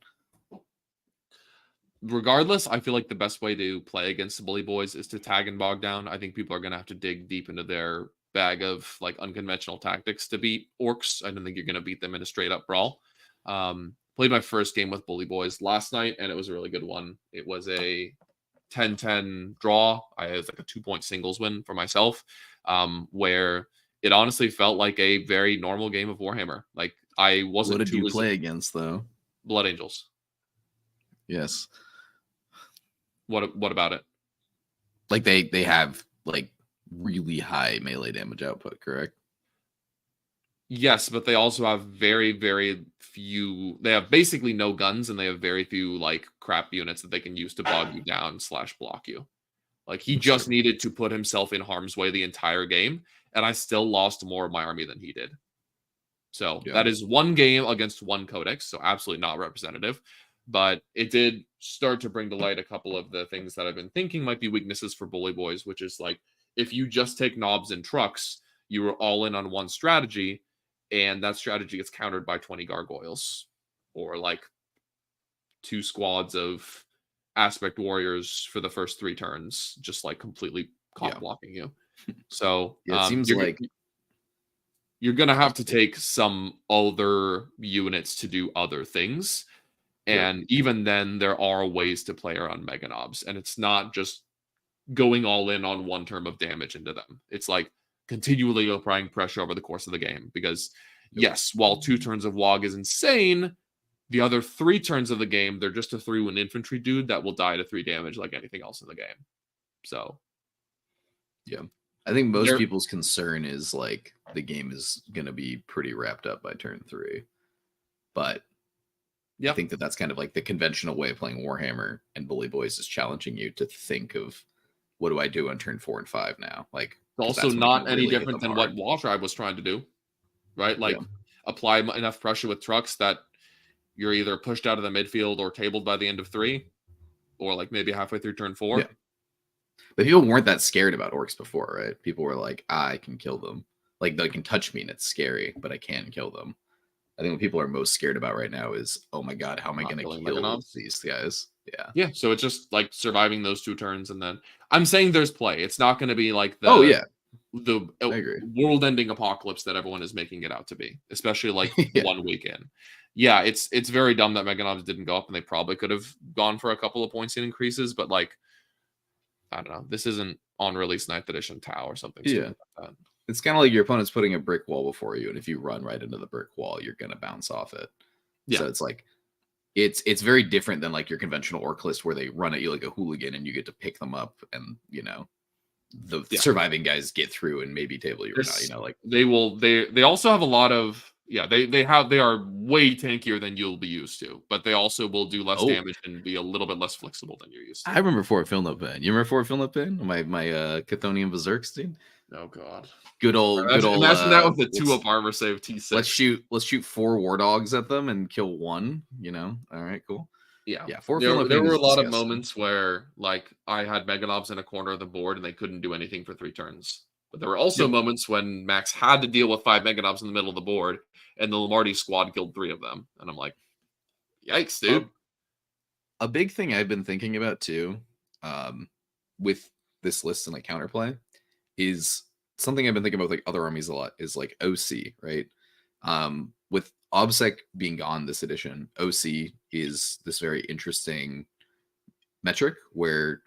Regardless, I feel like the best way to play against the Bully Boys is to tag and bog down. I think people are going to have to dig deep into their bag of like unconventional tactics to beat Orks. I don't think you're going to beat them in a straight up brawl. Played my first game with Bully Boys last night, and it was a really good one. It was a 10-10 draw. I had like a 2-point singles win for myself, where it honestly felt like a very normal game of Warhammer. Like I wasn't. What did you play against though? Blood Angels. Yes. What about it? Like they have like really high melee damage output, correct? Yes, but they also have very, very few. They have basically no guns, and they have very few like crap units that they can use to bog you down / block you. Like he That's just true. needed to put himself in harm's way the entire game, and I still lost more of my army than he did. So Yeah. that is one game against one codex, so absolutely not representative. But it did start to bring to light a couple of the things that I've been thinking might be weaknesses for bully boys, which is like if you just take knobs and trucks, you are all in on one strategy, and that strategy gets countered by 20 gargoyles or like 2 squads of aspect warriors for the first 3 turns, just like completely Yeah. blocking you. So Yeah, it seems like you're gonna have to take some other units to do other things. Yep. And even then, there are ways to play around Mega Knobs, and it's not just going all in on one term of damage into them. It's like continually applying pressure over the course of the game. Because yes, while 2 turns of WOG is insane, the other 3 turns of the game, they're just a 3-1 infantry dude that will die to 3 damage like anything else in the game. So yeah. I think most there, people's concern is like the game is going to be pretty wrapped up by turn 3. But yeah, I think that that's kind of like the conventional way of playing Warhammer, and Bully Boys is challenging you to think of what do I do on turn 4 and 5 now? Like, it's 'cause also that's when it can not any really hit different them than what hard. Wall Tribe was trying to do, right? Yeah. Like apply enough pressure with trucks that you're either pushed out of the midfield or tabled by the end of 3, or like maybe halfway through turn 4. Yeah. But people weren't that scared about orcs before, right? People were like, I can kill them. Like, they can touch me and it's scary, but I can kill them. I think what people are most scared about right now is, oh my god, how am I Not going to killing kill Meganobs. these guys? Yeah. Yeah, so it's just like surviving those 2 turns, and then I'm saying there's play. It's not going to be like Oh yeah, the I agree. world-ending apocalypse that everyone is making it out to be, especially like Yeah. 1 week in. Yeah, it's very dumb that Meganobs didn't go up, and they probably could have gone for a couple of points in increases, but like I don't know. This isn't on release 9th edition Tau or something Yeah. stupid like that. It's kind of like your opponent's putting a brick wall before you, and if you run right into the brick wall, you're going to bounce off it. Yeah. So it's like it's very different than like your conventional orc list where they run at you like a hooligan and you get to pick them up, and you know the surviving guys get through and maybe table you or not. You know, like they also have a lot of they are way tankier than you'll be used to, but they also will do less damage and be a little bit less flexible than you're used to. I remember Fort Philnopin. You remember Fort Philnopin? My Chthonian Berserks, dude. Oh god. Good old. Imagine that with a 2-up armor save T6. Let's shoot 4 war dogs at them and kill 1. You know. All right, cool. Yeah. Fort There Philopin were a lot disgusting. of moments where like I had Meganobs in a corner of the board and they couldn't do anything for 3 turns. But there were also moments when Max had to deal with 5 Meganobs in the middle of the board, and the Lamarty squad killed 3 of them. And I'm like, yikes, dude. A big thing I've been thinking about too, with this list and like counterplay, is something I've been thinking about with like other armies a lot is like OC, right? With OBSEC being gone this edition, OC is this very interesting metric where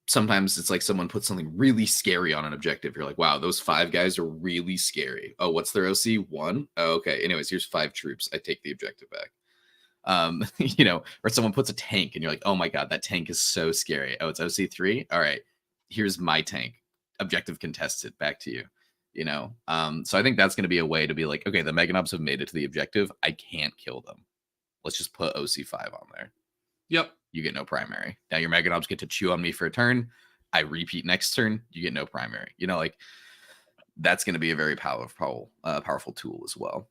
sometimes it's like someone puts something really scary on an objective. You're like, wow, those 5 guys are really scary. Oh, what's their OC? 1? Oh, okay. Anyways, here's 5 troops. I take the objective back. You know, or someone puts a tank and you're like, oh my god, that tank is so scary. Oh, it's OC3. All right, here's my tank. Objective contested. Back to you. You know, so I think that's going to be a way to be like, okay, the Meganobs have made it to the objective. I can't kill them. Let's just put OC5 on there. Yep. You get no primary. Now your Meganobs get to chew on me for a turn. I repeat next turn. You get no primary. You know, like that's going to be a very powerful tool as well.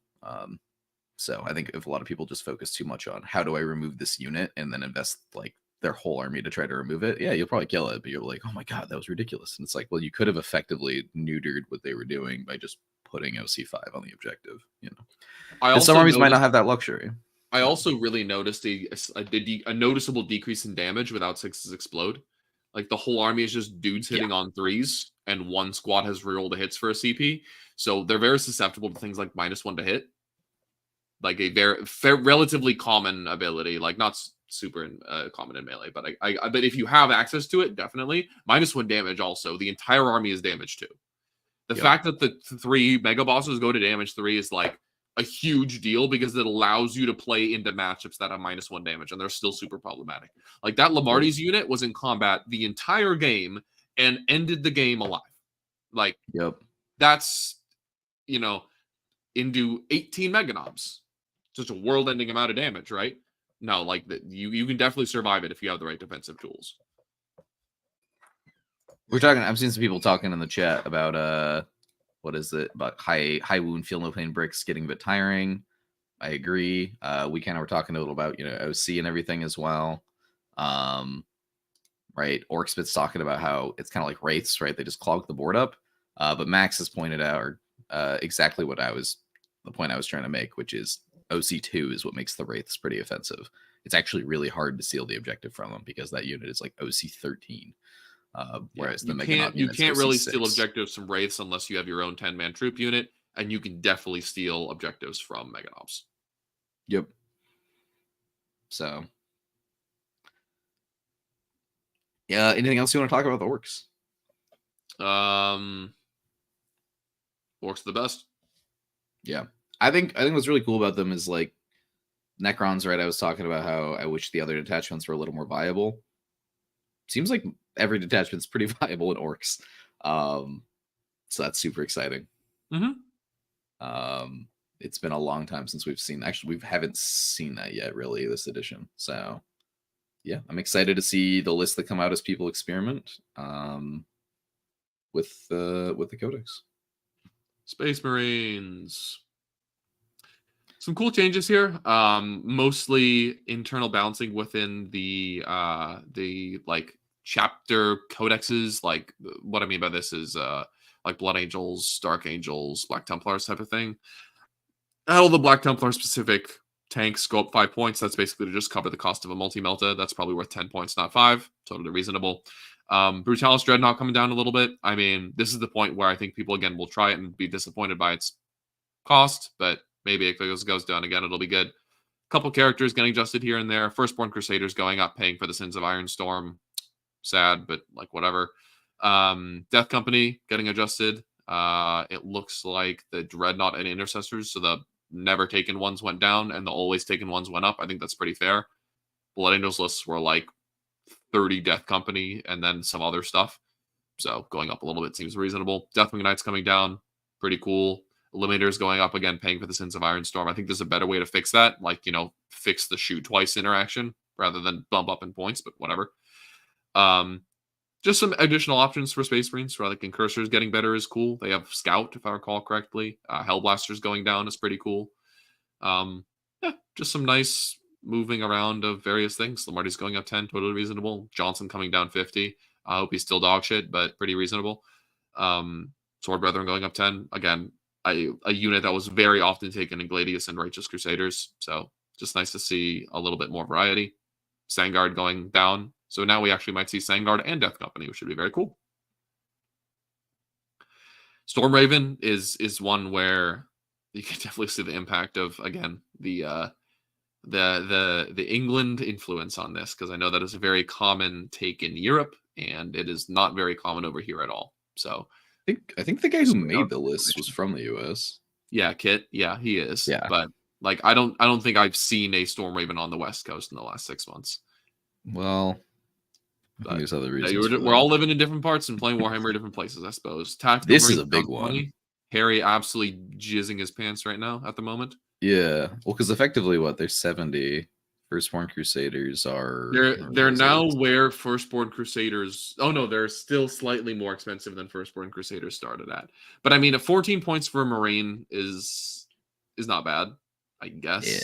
So I think if a lot of people just focus too much on how do I remove this unit and then invest like their whole army to try to remove it, yeah, you'll probably kill it, but you're like, oh my god, that was ridiculous. And it's like, well, you could have effectively neutered what they were doing by just putting OC5 on the objective. You know, and some armies might not have that luxury. I also really noticed a noticeable decrease in damage without 6s explode. Like the whole army is just dudes hitting on 3s, and 1 squad has reroll the hits for a CP. So they're very susceptible to things like -1 to hit. Like a very relatively common ability, like not super common in melee, but I bet if you have access to it, definitely -1 damage. Also, the entire army is damaged too. The fact that the 3 mega bosses go to damage 3 is like a huge deal because it allows you to play into matchups that have -1 damage, and they're still super problematic. Like that Lamarty's unit was in combat the entire game and ended the game alive. Like, that's, you know, into 18 Meganobs. Just a world-ending amount of damage, right? No, like you can definitely survive it if you have the right defensive tools. I'm seeing some people talking in the chat about what is it? About high wound, feel no pain bricks getting a bit tiring. I agree. We kind of were talking a little about, you know, OC and everything as well. Right. Orksbit's talking about how it's kind of like Wraiths, right? They just clog the board up. But Max has pointed out exactly the point I was trying to make, which is OC2 is what makes the Wraiths pretty offensive. It's actually really hard to steal the objective from them because that unit is like OC13. Whereas the you can't really steal objectives from Wraiths unless you have your own 10-man troop unit, and you can definitely steal objectives from Meganobs. Yep. So, yeah. Anything else you want to talk about the Orks? Orks the best. Yeah, I think what's really cool about them is like Necrons, right? I was talking about how I wish the other detachments were a little more viable. Seems like every detachment's pretty viable in Orks. So that's super exciting. It's been a long time since we haven't seen that yet, really, this edition. So yeah, I'm excited to see the list that come out as people experiment with the codex. Space Marines. Some cool changes here. Mostly internal balancing within the like chapter codexes. Like what I mean by this is like Blood Angels, Dark Angels, Black Templars type of thing. All the Black Templar specific tanks go up 5 points. That's basically to just cover the cost of a multi-melta. That's probably worth 10 points, not 5. Totally reasonable. Brutalis Dreadnought coming down a little bit. I mean, this is the point where I think people, again, will try it and be disappointed by its cost, but maybe if it goes down again, it'll be good. Couple characters getting adjusted here and there. Firstborn Crusaders going up, paying for the sins of Ironstorm. Sad, but like whatever. Death Company getting adjusted. It looks like the Dreadnought and Intercessors, so the never taken ones went down and the always taken ones went up. I think that's pretty fair. Blood Angels lists were like 30 Death Company and then some other stuff. So going up a little bit seems reasonable. Deathwing Knights coming down. Pretty cool. Eliminators going up again, paying for the sins of Ironstorm. I think there's a better way to fix that. Like, you know, fix the shoot twice interaction rather than bump up in points, but whatever. Just some additional options for Space Marines. Like Incursors getting better is cool. They have Scout, if I recall correctly. Hellblasters going down is pretty cool. Yeah, just some nice moving around of various things. Lamarty's going up 10, totally reasonable. Johnson coming down 50. I hope he's still dog shit, but pretty reasonable. Sword Brethren going up 10. Again, a unit that was very often taken in Gladius and Righteous Crusaders. So just nice to see a little bit more variety. Sangard going down. So now we actually might see Sangard and Death Company, which should be very cool. Stormraven is one where you can definitely see the impact of, again, the England influence on this, because I know that is a very common take in Europe, and it is not very common over here at all. So I think the guy who made the list was from the US. Yeah, Kit. Yeah, he is. Yeah. But like I don't think I've seen a Stormraven on the West Coast in the last 6 months. Well, I think there's other reasons. Yeah, we're all living in different parts and playing Warhammer in different places, I suppose. Tactical this is a big one. Harry absolutely jizzing his pants right now at the moment. Yeah, well, because effectively, there's 70 Firstborn Crusaders are. They're now where Firstborn Crusaders. Oh no, they're still slightly more expensive than Firstborn Crusaders started at. But I mean, 14 points for a Marine is not bad, I guess. Yeah.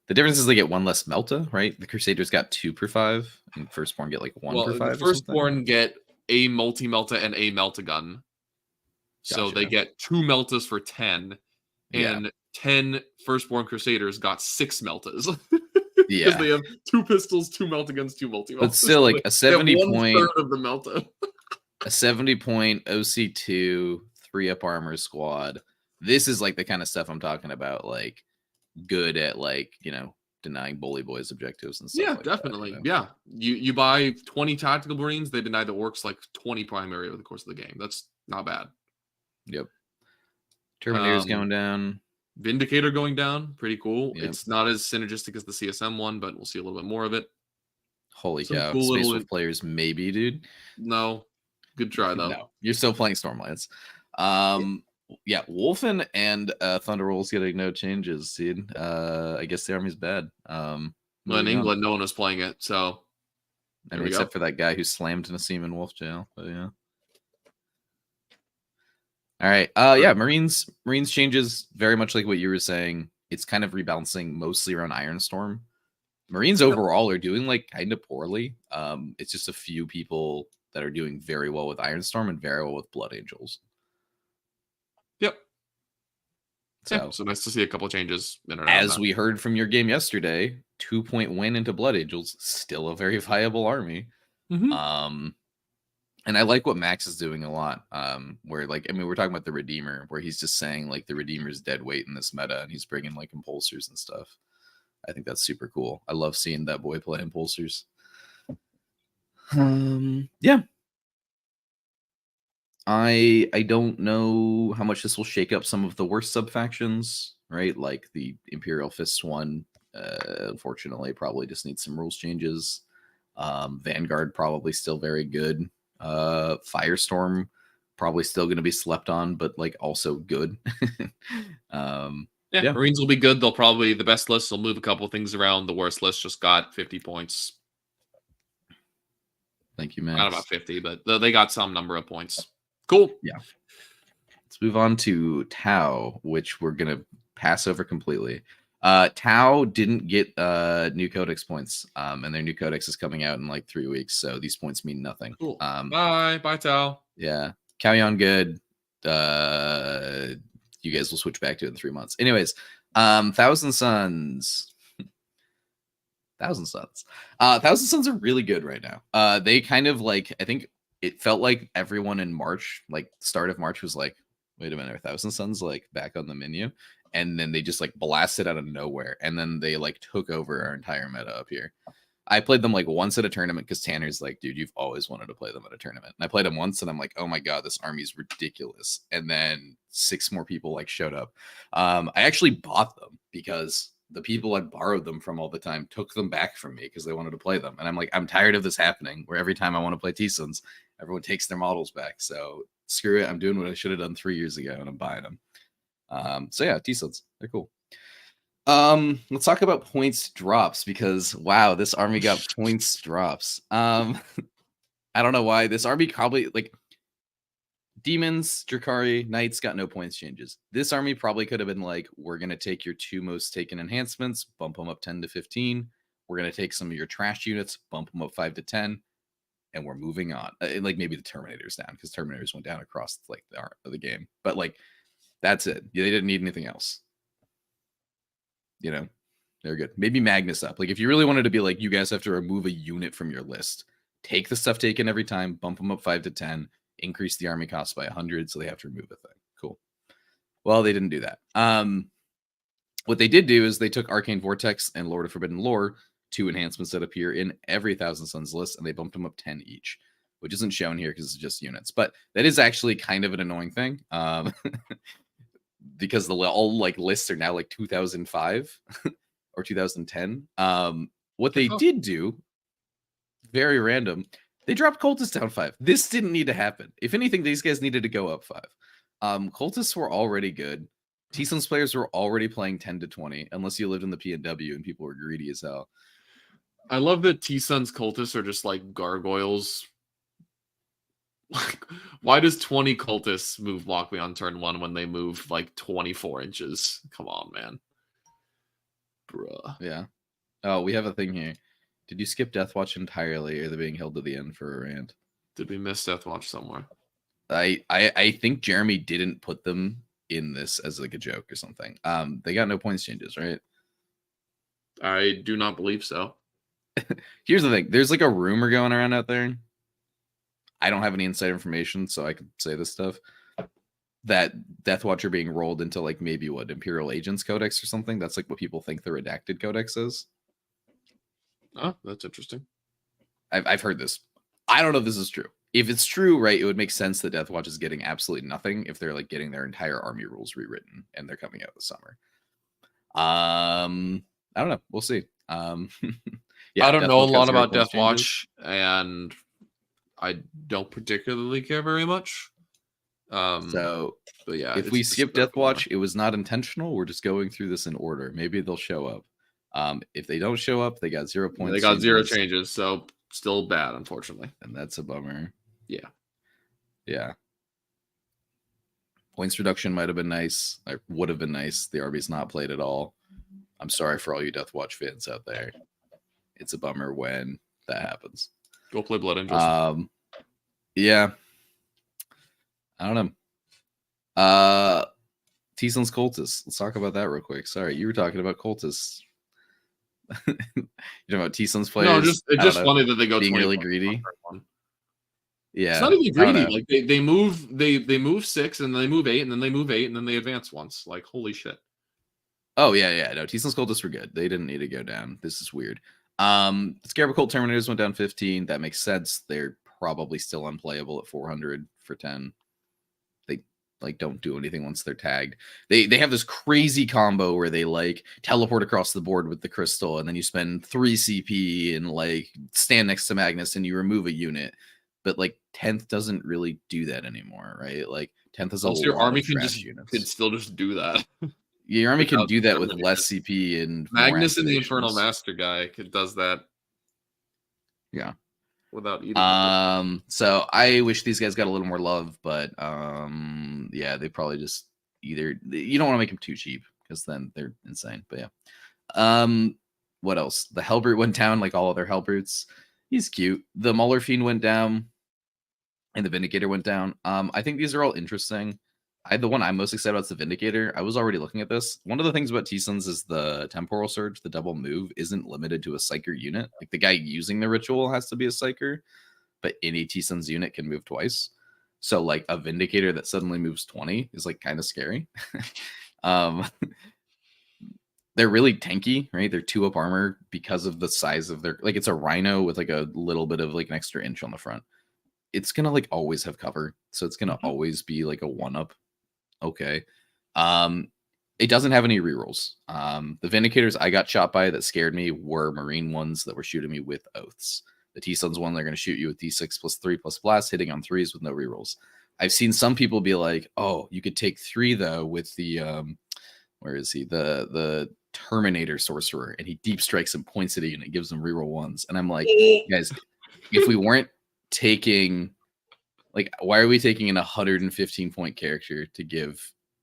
The difference is they get one less Melta, right? The Crusaders got 2 per 5, and Firstborn get like 1 per 5. The Firstborn get a multi-Melta and a Melta gun. So Gotcha. they get 2 Meltas for 10, and 10 Firstborn Crusaders got 6 Meltas. Yeah, because they have 2 pistols, 2 Melta guns, 2 multi-Meltas. But still, like a 70 point of the Melta. A 70 point OC2 3-up armor squad. This is like the kind of stuff I'm talking about, like good at, like, you know, denying bully boys objectives and stuff. Yeah, like definitely. That, you know? Yeah, you buy 20 tactical Marines, they deny the Orks like 20 primary over the course of the game. That's not bad. Yep. Terminators going down. Vindicator going down, pretty cool. Yep. It's not as synergistic as the CSM one, but we'll see a little bit more of it. Holy Some cow. cool Space little Wolf players, maybe, dude. No. Good try though. No, you're still playing Stormlands. Yeah, Wolfen and Thunderwolves getting no changes, dude. I guess the army's bad. Well, in England, no one was playing it, so I mean, except for that guy who slammed Nassim in Wolf Jail. But yeah. All right. Yeah, Marines changes very much like what you were saying. It's kind of rebalancing mostly around Ironstorm. Marines overall are doing like kind of poorly. It's just a few people that are doing very well with Ironstorm and very well with Blood Angels. Yep. So nice to see a couple changes. As we heard from your game yesterday, 2-point win into Blood Angels, still a very viable army. Mm-hmm. And I like what Max is doing a lot. Where like, I mean, we're talking about the Redeemer, where he's just saying like the Redeemer's dead weight in this meta, and he's bringing like impulsors and stuff. I think that's super cool. I love seeing that boy play impulsors. Yeah. I don't know how much this will shake up some of the worst sub factions, right? Like the Imperial Fists one, unfortunately, probably just needs some rules changes. Vanguard probably still very good. Firestorm probably still going to be slept on, but like also good. Yeah, Marines will be good. They'll probably, the best list will move a couple things around. The worst list just got 50 points. Thank you, Max. Not about 50, but they got some number of points. Cool. Yeah. Let's move on to Tau, which we're going to pass over completely. Tau didn't get new codex points, and their new codex is coming out in like 3 weeks, so these points mean nothing. Cool. Bye Tau. Yeah, Kauyon good. You guys will switch back to it in 3 months. Anyways, Thousand Suns. Thousand Suns. Thousand Suns are really good right now. They kind of like, I think it felt like everyone in March, like start of March, was like, wait a minute, are Thousand Suns like back on the menu? And then they just like blasted out of nowhere. And then they like took over our entire meta up here. I played them like once at a tournament because Tanner's like, dude, you've always wanted to play them at a tournament. And I played them once and I'm like, oh my God, this army is ridiculous. And then 6 more people like showed up. I actually bought them because the people I borrowed them from all the time took them back from me because they wanted to play them. And I'm like, I'm tired of this happening where every time I want to play T-Suns, everyone takes their models back. So screw it. I'm doing what I should have done 3 years ago and I'm buying them. So yeah, T-Suns, they're cool. Let's talk about points drops because wow, this army got points drops. I don't know why this army probably like Demons, Drukhari, Knights got no points changes. This army probably could have been like, we're gonna take your 2 most taken enhancements, bump them up 10 to 15. We're gonna take some of your trash units, bump them up 5 to 10, and we're moving on. Like maybe the Terminators down because Terminators went down across like the art of the game, but like that's it. They didn't need anything else. You know, they're good. Maybe Magnus up. Like if you really wanted to be like, you guys have to remove a unit from your list, take the stuff taken every time, bump them up 5 to 10, increase the army cost by 100, so they have to remove a thing. Cool. Well, they didn't do that. What they did do is they took Arcane Vortex and Lord of Forbidden Lore, 2 enhancements that appear in every Thousand Suns list, and they bumped them up 10 each, which isn't shown here because it's just units. But that is actually kind of an annoying thing. Because the all like lists are now like 2005 or 2010. What they did do, very random, they dropped Cultists down 5. This didn't need to happen. If anything, these guys needed to go up 5. Cultists were already good. T-Suns players were already playing 10 to 20, unless you lived in the PNW and people were greedy as hell. I love that T-Suns Cultists are just like gargoyles. Like, why does 20 cultists move block me on turn 1 when they move like 24 inches? Come on, man. Bruh. Yeah. Oh, we have a thing here. Did you skip Deathwatch entirely, or are they being held to the end for a rant? Did we miss Deathwatch somewhere? I think Jeremy didn't put them in this as like a joke or something. They got no points changes, right? I do not believe so. Here's the thing. There's like a rumor going around out there. I don't have any inside information, so I could say this stuff. That Deathwatch are being rolled into like maybe what Imperial Agents Codex or something. That's like what people think the redacted codex is. Oh, that's interesting. I've heard this. I don't know if this is true. if it's true, right, it would make sense that Death Watch is getting absolutely nothing if they're like getting their entire army rules rewritten and they're coming out this summer. I don't know. We'll see. Yeah, I don't Death know a Watch got lot 0 about points Death changes. Watch, and I don't particularly care very much. So But yeah, if it's we just skip a bit of Death a bummer. Watch, it was not intentional. We're just going through this in order. Maybe they'll show up. If they don't show up, they got 0 Yeah, points. they got 0 changes, changes, so still bad, unfortunately. and that's a bummer. Yeah. Yeah. Points reduction might have been nice. Like, would have been nice. The army's not played at all. I'm sorry for all you Death Watch fans out there. It's a bummer when that happens. Go play Blood Angels. Yeah. I don't know. T-Sun's Cultists. Let's talk about that real quick. Sorry, you were talking about Cultists. You're talking about T-Sun's players. No, it's just funny that they go being 20 really greedy. Yeah, it's not even greedy. Like they move 6 and then they move 8 and then they move 8 and then they advance once. Like, holy shit. Oh yeah. No, T-Sun's Cultists were good. They didn't need to go down. This is weird. Scarab Cult Terminators went down 15. That makes sense. They're probably still unplayable at 400 for 10. They like don't do anything once they're tagged. They have this crazy combo where they like teleport across the board with the crystal, and then you spend 3 CP and like stand next to Magnus and you remove a unit. But like 10th doesn't really do that anymore, right? Like 10th is a lot your army of can units. still just do that. Your army can do that with less CP and Magnus and the Infernal Master guy does that. Yeah. Without eating. So I wish these guys got a little more love, but yeah, they probably just either you don't want to make them too cheap because then they're insane. But yeah. What else? The Hellbrute went down like all other Hellbrutes. He's cute. The Mauler Fiend went down, and the Vindicator went down. I think these are all interesting. The one I'm most excited about is the Vindicator. I was already looking at this. One of the things about T-Suns is the Temporal Surge, the double move, isn't limited to a Psyker unit. Like the guy using the ritual has to be a Psyker, but any T-Suns unit can move twice. So like a Vindicator that suddenly moves 20 is like kind of scary. They're really tanky, right? They're 2-up armor because of the size of their, like it's a Rhino with like a little bit of like an extra inch on the front. It's gonna like always have cover, so it's gonna always be like a 1-up. Okay. It doesn't have any rerolls. The Vindicators I got shot by that scared me were Marine ones that were shooting me with oaths. The T-Suns one, they're going to shoot you with D6 plus 3 plus blast, hitting on 3s with no rerolls. I've seen some people be like, oh, you could take 3 though with the where is he? The Terminator Sorcerer, and he deep strikes and points at it and it gives them reroll 1s. And I'm like, guys, if we weren't taking like, why are we taking an 115 point character to give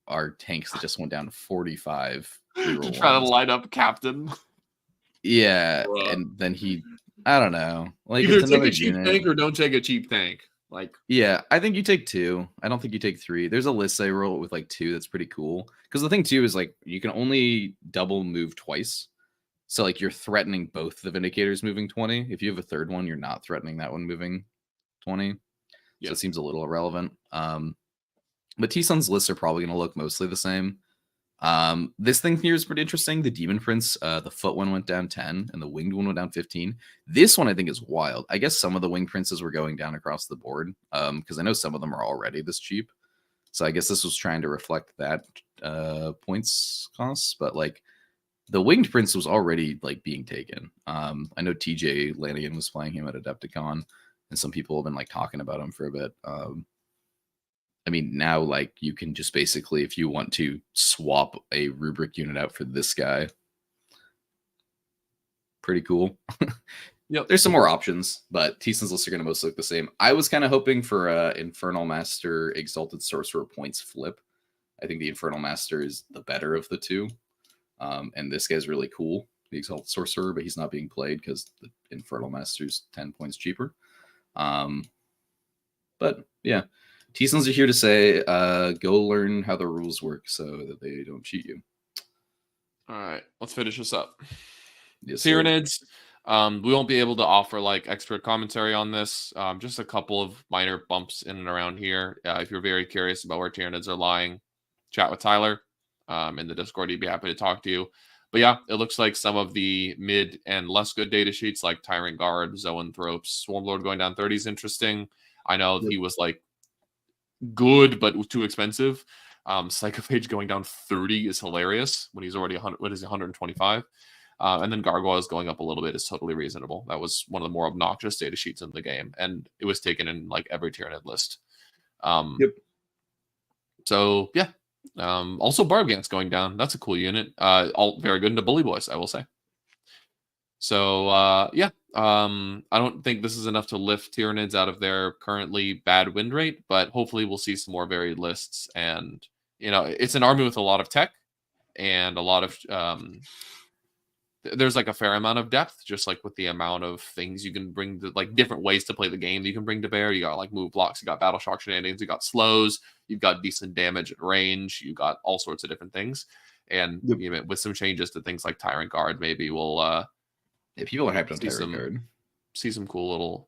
our tanks that just went down 45 to try to light up Captain? Yeah, and then he, I don't know, like either take a cheap tank or don't take a cheap tank. Like, yeah, I think you take 2. I don't think you take 3. There's a list I wrote with like 2 that's pretty cool because the thing too is like you can only double move twice. So like you're threatening both the Vindicators moving 20. If you have a third one, you're not threatening that one moving 20. So it seems a little irrelevant. But T-Sun's lists are probably going to look mostly the same. This thing here is pretty interesting. The Demon Prince, the foot one went down 10 and the winged one went down 15. This one I think is wild. I guess some of the winged princes were going down across the board because I know some of them are already this cheap. So I guess this was trying to reflect that points costs. But like the winged prince was already like being taken. I know TJ Lanigan was playing him at Adepticon. And some people have been like talking about him for a bit. I mean, now like you can just basically, if you want to swap a rubric unit out for this guy, pretty cool. Yep. There's some more options, but T-Sun's lists are going to mostly look the same. I was kind of hoping for Infernal Master Exalted Sorcerer points flip. I think the Infernal Master is the better of the two. And this guy's really cool, the Exalted Sorcerer, but he's not being played because the Infernal Master's 10 points cheaper. But yeah, T-Suns are here to say, go learn how the rules work so that they don't cheat you. All right, let's finish this up. Yes, Tyranids. We won't be able to offer like expert commentary on this. Just a couple of minor bumps in and around here. If you're very curious about where Tyranids are lying, chat with Tyler in the Discord. He'd be happy to talk to you. But yeah, it looks like some of the mid and less good data sheets like Tyrant Guard, Zoanthropes, Swarmlord going down 30 is interesting. I know he was like good, but too expensive. Psychophage going down 30 is hilarious when he's already 100. What is it, 125? And then Gargoyles going up a little bit is totally reasonable. That was one of the more obnoxious data sheets in the game, and it was taken in like every Tyranid list. Yep. So yeah. Also Barbgant's going down. That's a cool unit. All very good into Bully Boys, I will say. So yeah. I don't think this is enough to lift Tyranids out of their currently bad win rate, but hopefully we'll see some more varied lists. And it's an army with a lot of tech and a lot of there's like a fair amount of depth, just like with the amount of things you can bring to, like, different ways to play the game that you can bring to bear. You got like move blocks, you got battle shock shenanigans, you got slows, you've got decent damage at range, you got all sorts of different things. And with some changes to things like Tyrant Guard, maybe we'll people are hyped on Tyrant Guard. See some cool little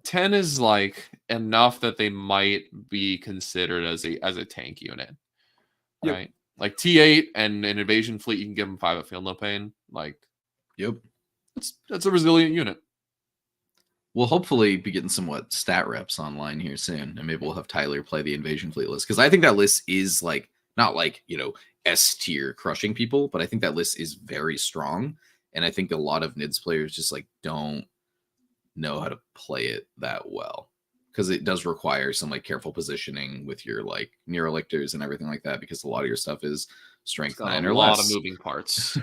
10 is like enough that they might be considered as a tank unit, right? Like T8 and an invasion fleet, you can give them 5 at Feel No Pain. Like, that's a resilient unit. We'll hopefully be getting somewhat stat reps online here soon, and maybe we'll have Tyler play the invasion fleet list, because I think that list is like not like S tier crushing people, but I think that list is very strong, and I think a lot of NIDS players just like don't know how to play it that well, because it does require some like careful positioning with your like Neurolictors and everything like that, because a lot of your stuff is strength 9 or less. A lot of moving parts.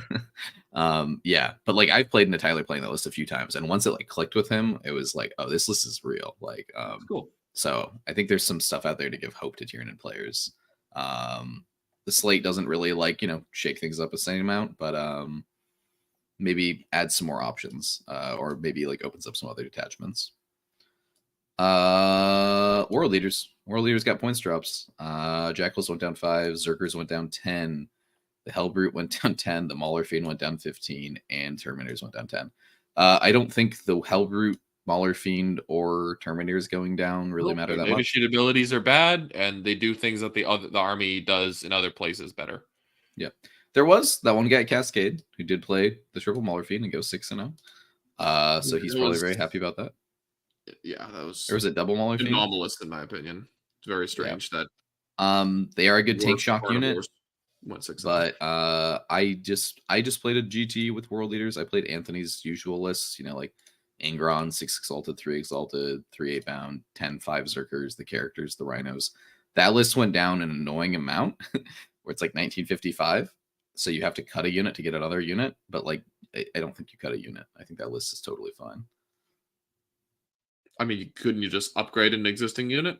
But like I've played Tyler playing that list a few times, and once it like clicked with him, it was like, oh, this list is real. Like, cool. So I think there's some stuff out there to give hope to Tyranid players. The slate doesn't really like shake things up a same amount, but maybe add some more options, or maybe like opens up some other detachments. World Leaders got points drops. Jackals went down 5, Zerkers went down 10, the Hellbrute went down 10, the Mauler Fiend went down 15, and Terminators went down 10. I don't think the Hellbrute, Mauler Fiend, or Terminators going down really matter that much. Data sheet abilities are bad, and they do things that the army does in other places better. Yeah, there was that one guy, Cascade, who did play the triple Mauler Fiend and go 6-0. So he's probably very happy about that. Yeah, that was. Or was it double Mauler Fiend? Anomalous, in my opinion. It's very strange that. They are a good tank shock unit. Went 6. But I just played a GT with World Leaders. I played Anthony's usual lists, like Angron, 6 Exalted, 3 Exalted, 3 8-bound, 10 5 Zerkers, the characters, the Rhinos. That list went down an annoying amount, where it's like 1955. So you have to cut a unit to get another unit. But like, I don't think you cut a unit. I think that list is totally fine. I mean, couldn't you just upgrade an existing unit?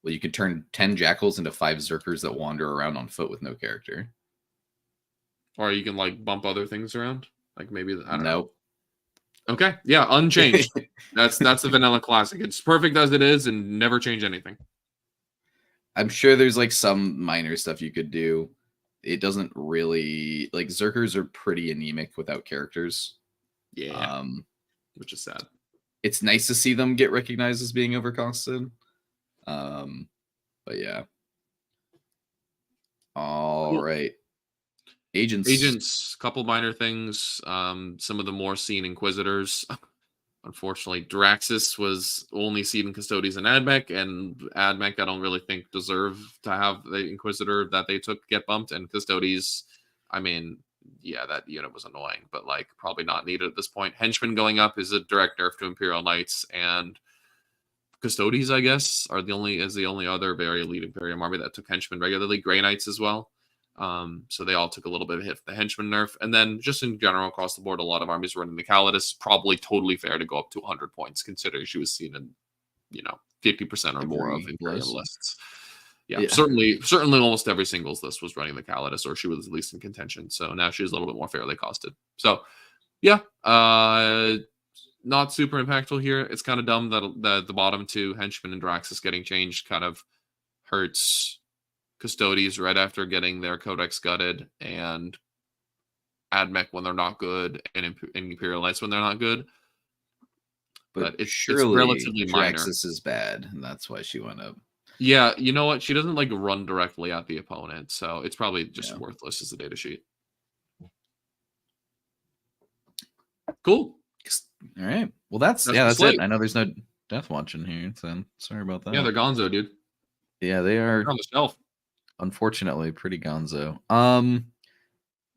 Well, you could turn 10 Jackals into 5 Zerkers that wander around on foot with no character. Or you can like bump other things around. Like maybe I don't know. Okay, yeah, unchanged. that's the vanilla classic. It's perfect as it is, and never change anything. I'm sure there's like some minor stuff you could do. It doesn't really like Zerkers are pretty anemic without characters. Yeah, which is sad. It's nice to see them get recognized as being overcosted. But yeah. All right. Agents, couple minor things. Some of the more seen Inquisitors. Unfortunately, Draxus was only seen in Custodes and Admech, and Admech I don't really think deserve to have the Inquisitor that they took get bumped, and Custodes, I mean, yeah, that unit was annoying, but like probably not needed at this point. Henchman going up is a direct nerf to Imperial Knights, and Custodes, I guess, are the only other very elite Imperium army that took Henchmen regularly. Grey Knights as well. So they all took a little bit of a hit for the Henchman nerf. And then just in general, across the board, a lot of armies running the Calidus. Probably totally fair to go up to 100 points, considering she was seen in, 50% or more of Imperium lists. Yeah, certainly almost every singles list was running the Calidus, or she was at least in contention. So now she's a little bit more fairly costed. So, yeah, not super impactful here. It's kind of dumb that the bottom two, Henchman and Draxus, getting changed kind of hurts Custodes right after getting their codex gutted, and Admech when they're not good, and Imperial Knights when they're not good. But it's relatively minor. Draxus is bad, and that's why she went up. Yeah, you know what? She doesn't like run directly at the opponent, so it's probably just worthless as a data sheet. Cool. All right. Well, that's it. I know there's no death watching here. Then sorry about that. Yeah, they're gonzo, dude. Yeah, they are They're on the shelf. unfortunately pretty gonzo.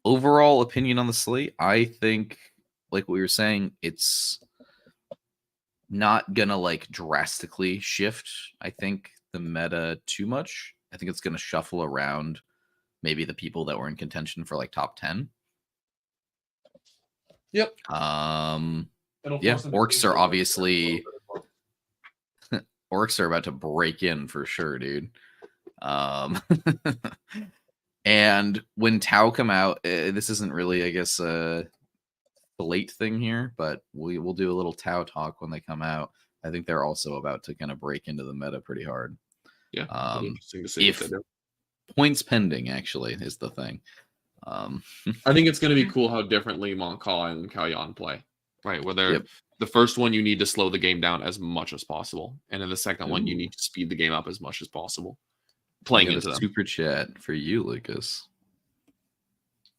Overall opinion on the slate, I think, like we were saying, it's not gonna like drastically shift, I think, the meta too much. I think it's gonna shuffle around maybe the people that were in contention for like top 10. Yep. Yeah, Orks are obviously Orks are about to break in for sure, dude. And when Tau come out, this isn't really, I guess, the late thing here, but we'll do a little Tau talk when they come out. I think they're also about to kind of break into the meta pretty hard. Yeah, interesting to see if what they do. Points pending actually is the thing. I think it's going to be cool how differently Montcalm and Kalyan play, right? Where they're the first one, you need to slow the game down as much as possible, and in the second one, you need to speed the game up as much as possible. Playing into them. Super chat for you, Lucas.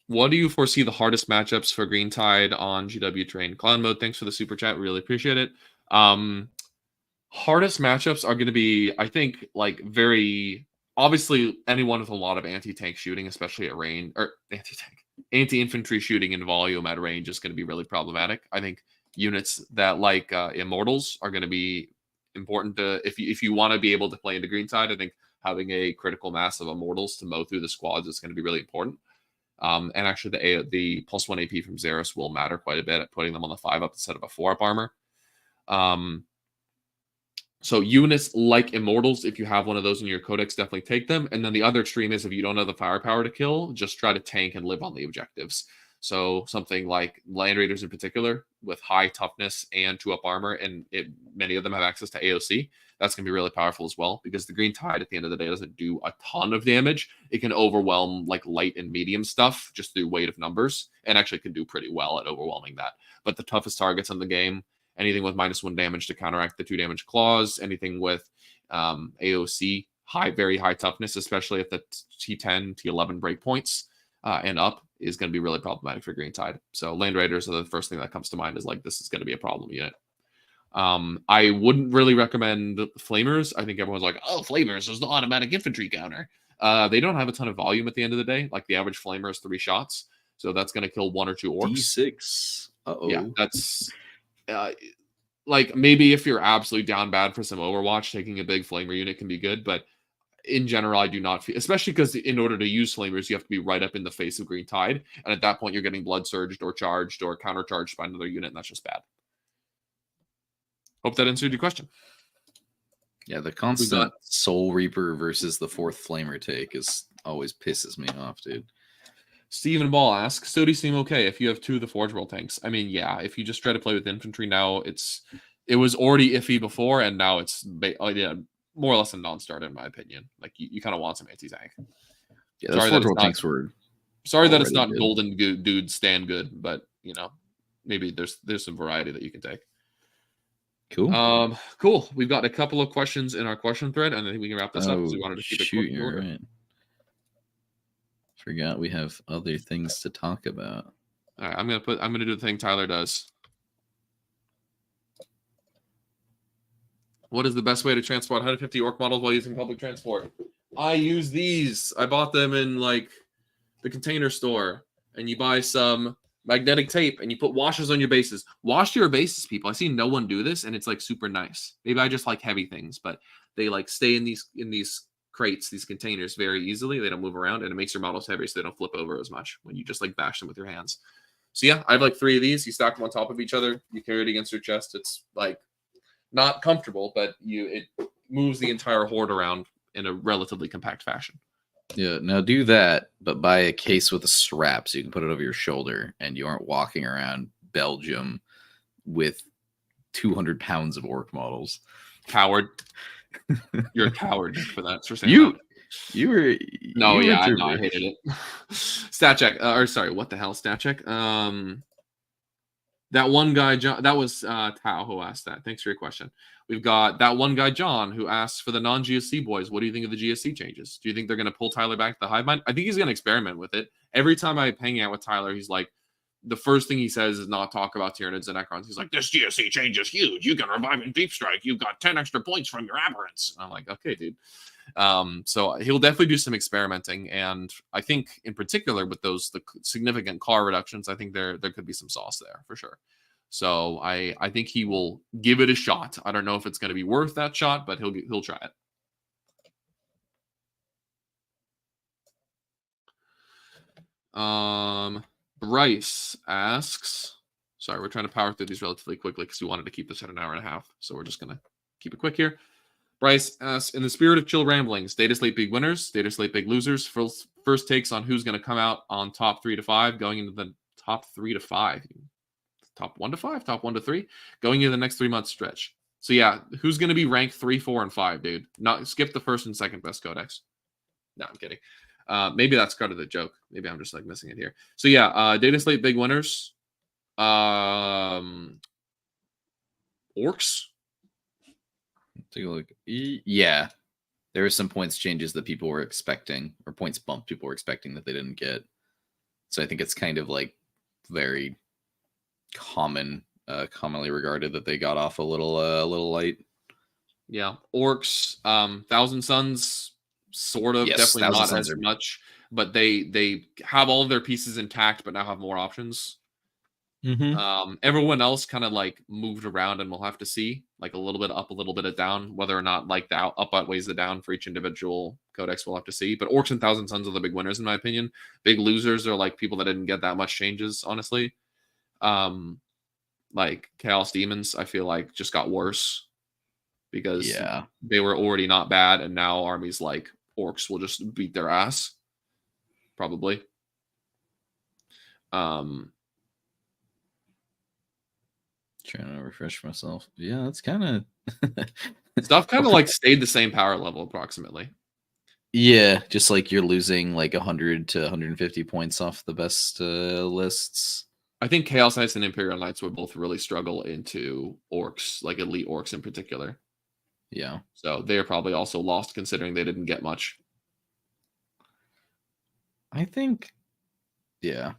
What do you foresee the hardest matchups for Green Tide on GW Train? Clown Mode, thanks for the super chat. Really appreciate it. Hardest matchups are going to be, I think, like very obviously anyone with a lot of anti-tank shooting, especially at range, or anti-infantry shooting in volume at range is going to be really problematic. I think units that like Immortals are going to be important to if you want to be able to play into Green Tide. I think having a critical mass of Immortals to mow through the squads is going to be really important. And actually, the +1 AP from Xeris will matter quite a bit at putting them on the 5-up instead of a 4-up armor. So units like Immortals, if you have one of those in your codex, definitely take them. And then the other extreme is if you don't have the firepower to kill, just try to tank and live on the objectives. So something like Land Raiders in particular, with high toughness and 2-up armor, and many of them have access to AOC. That's going to be really powerful as well, because the Green Tide at the end of the day doesn't do a ton of damage. It can overwhelm like light and medium stuff just through weight of numbers, and actually can do pretty well at overwhelming that. But the toughest targets in the game, anything with -1 damage to counteract the 2 damage claws, anything with AOC, very high toughness, especially at the T10, T11 breakpoints and up, is going to be really problematic for Green Tide. So Land Raiders are the first thing that comes to mind, is like, this is going to be a problem unit. I wouldn't really recommend Flamers. I think everyone's like, oh, Flamers is the automatic infantry counter. They don't have a ton of volume at the end of the day. Like the average Flamer is 3 shots. So that's going to kill 1 or 2 Orks. D6. Uh-oh. Yeah, that's like maybe if you're absolutely down bad for some Overwatch, taking a big Flamer unit can be good. But in general, I do not feel, especially because in order to use Flamers, you have to be right up in the face of Green Tide. And at that point, you're getting blood surged or charged or countercharged by another unit. And that's just bad. Hope that answered your question. Yeah, the constant Soul Reaper versus the 4th Flamer take always pisses me off, dude. Stephen Ball asks, so do you seem okay if you have 2 of the Forge World tanks? I mean, yeah, if you just try to play with infantry now, it was already iffy before, and now it's more or less a non-starter in my opinion. Like you kind of want some anti-tank. Yeah, those Forge World tanks were. Sorry that it's not good. Golden dudes stand good, but maybe there's some variety that you can take. Cool. Cool. We've got a couple of questions in our question thread, and I think we can wrap this up because we wanted to keep it quick. You're right. Forgot we have other things to talk about. All right, I'm gonna do the thing Tyler does. What is the best way to transport 150 Ork models while using public transport? I use these. I bought them in like the Container Store, and you buy some magnetic tape and you put washers on your bases. Wash your bases, people. I see no one do this, and it's like super nice. Maybe I just like heavy things, but they like stay in these crates, these containers, very easily. They don't move around, and it makes your models heavier so they don't flip over as much when you just like bash them with your hands. So yeah, I have like 3 of these. You stack them on top of each other. You carry it against your chest. It's like not comfortable, but it moves the entire horde around in a relatively compact fashion. Yeah, now do that, but buy a case with a strap so you can put it over your shoulder and you aren't walking around Belgium with 200 pounds of Ork models. Coward. You're a coward for that. For saying I hated it. Stat check. What the hell? Stat check. That one guy, John, that was Tao who asked that. Thanks for your question. We've got that one guy, John, who asks for the non-GSC boys. What do you think of the GSC changes? Do you think they're going to pull Tyler back to the hive mind? I think he's going to experiment with it. Every time I hang out with Tyler, he's like, the first thing he says is not talk about Tyranids and Necrons. He's like, this GSC change is huge. You can revive in Deep Strike. You've got 10 extra points from your aberrants. I'm like, okay, dude. So he'll definitely do some experimenting, and I think in particular with the significant car reductions, I think there could be some sauce there for sure. So I think he will give it a shot. I don't know if it's going to be worth that shot, but he'll try it. Bryce asks, sorry, we're trying to power through these relatively quickly because we wanted to keep this at an hour and a half, so we're just gonna keep it quick here. Bryce asks, in the spirit of chill ramblings, Dataslate big winners, Dataslate big losers. First takes on who's going to come out on top 3 to 5, going into the top 3 to 5, top 1 to 5, top 1 to 3, going into the next 3 month stretch. So yeah, who's going to be ranked 3, 4, and 5, dude? Not skip the first and second best codex. No, I'm kidding. Maybe that's kind of the joke. Maybe I'm just like missing it here. So yeah, Dataslate big winners. Orks. Take a look. Yeah, there were some points changes that people were expecting, or points bump people were expecting that they didn't get. So I think it's kind of like very commonly regarded that they got off a little light. Yeah, Orks, Thousand Suns, sort of, yes, definitely not as much, but they have all of their pieces intact, but now have more options. Mm-hmm. Everyone else kind of like moved around, and we'll have to see, like a little bit up, a little bit down, whether or not like the up outweighs the down for each individual codex. We'll have to see. But Orks and Thousand Suns are the big winners in my opinion. Big losers are like people that didn't get that much changes, honestly. Like Chaos Demons, I feel like just got worse because they were already not bad, and now armies like Orks will just beat their ass, probably. Trying to refresh myself. Yeah, that's kind of stuff kind of like stayed the same power level approximately. Yeah, just like you're losing like 100 to 150 points off the best lists. I think Chaos Knights and Imperial Knights would both really struggle into Orks, like elite Orks in particular. Yeah. So they're probably also lost considering they didn't get much. I think, yeah.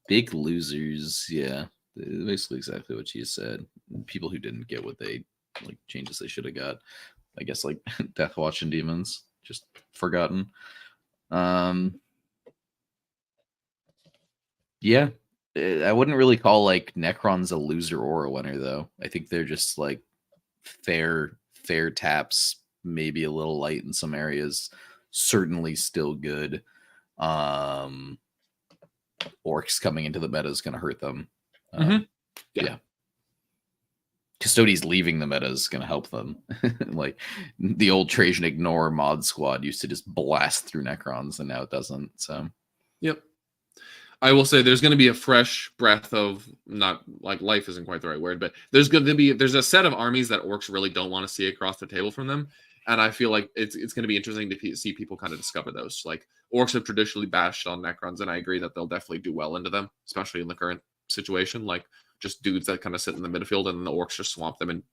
Big losers, yeah. Basically exactly what you said. People who didn't get what they, like, changes they should have got. I guess, like, Deathwatch and Demons, just forgotten. Yeah. I wouldn't really call, like, Necrons a loser or a winner, though. I think they're just, like, fair taps, maybe a little light in some areas. Certainly still good. Orks coming into the meta is going to hurt them. Yeah. Custodes leaving the meta is going to help them. Like the old Trajan Ignore mod squad used to just blast through Necrons, and now it doesn't. So, yep. I will say there's going to be a fresh breath of, not like life isn't quite the right word, but there's a set of armies that Orks really don't want to see across the table from them. And I feel like it's going to be interesting to see people kind of discover those. Like Orks have traditionally bashed on Necrons, and I agree that they'll definitely do well into them, especially in the current situation. Like just dudes that kind of sit in the midfield, and then the Orks just swamp them and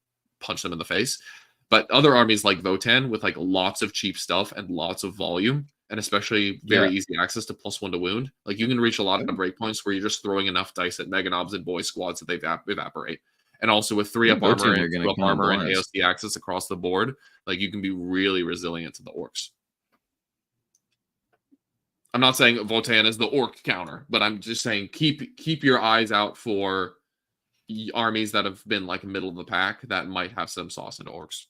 punch them in the face. But other armies like Votann with like lots of cheap stuff and lots of volume, and especially very easy access to +1 to wound. Like you can reach a lot of breakpoints where you're just throwing enough dice at Mega Knobs and Boy Squads that they evaporate. And also with 3-up armor and 2-up armor and AOC access across the board, like you can be really resilient to the Orks. I'm not saying Votann is the Ork counter, but I'm just saying keep your eyes out for armies that have been like middle of the pack that might have some sauce into Orks.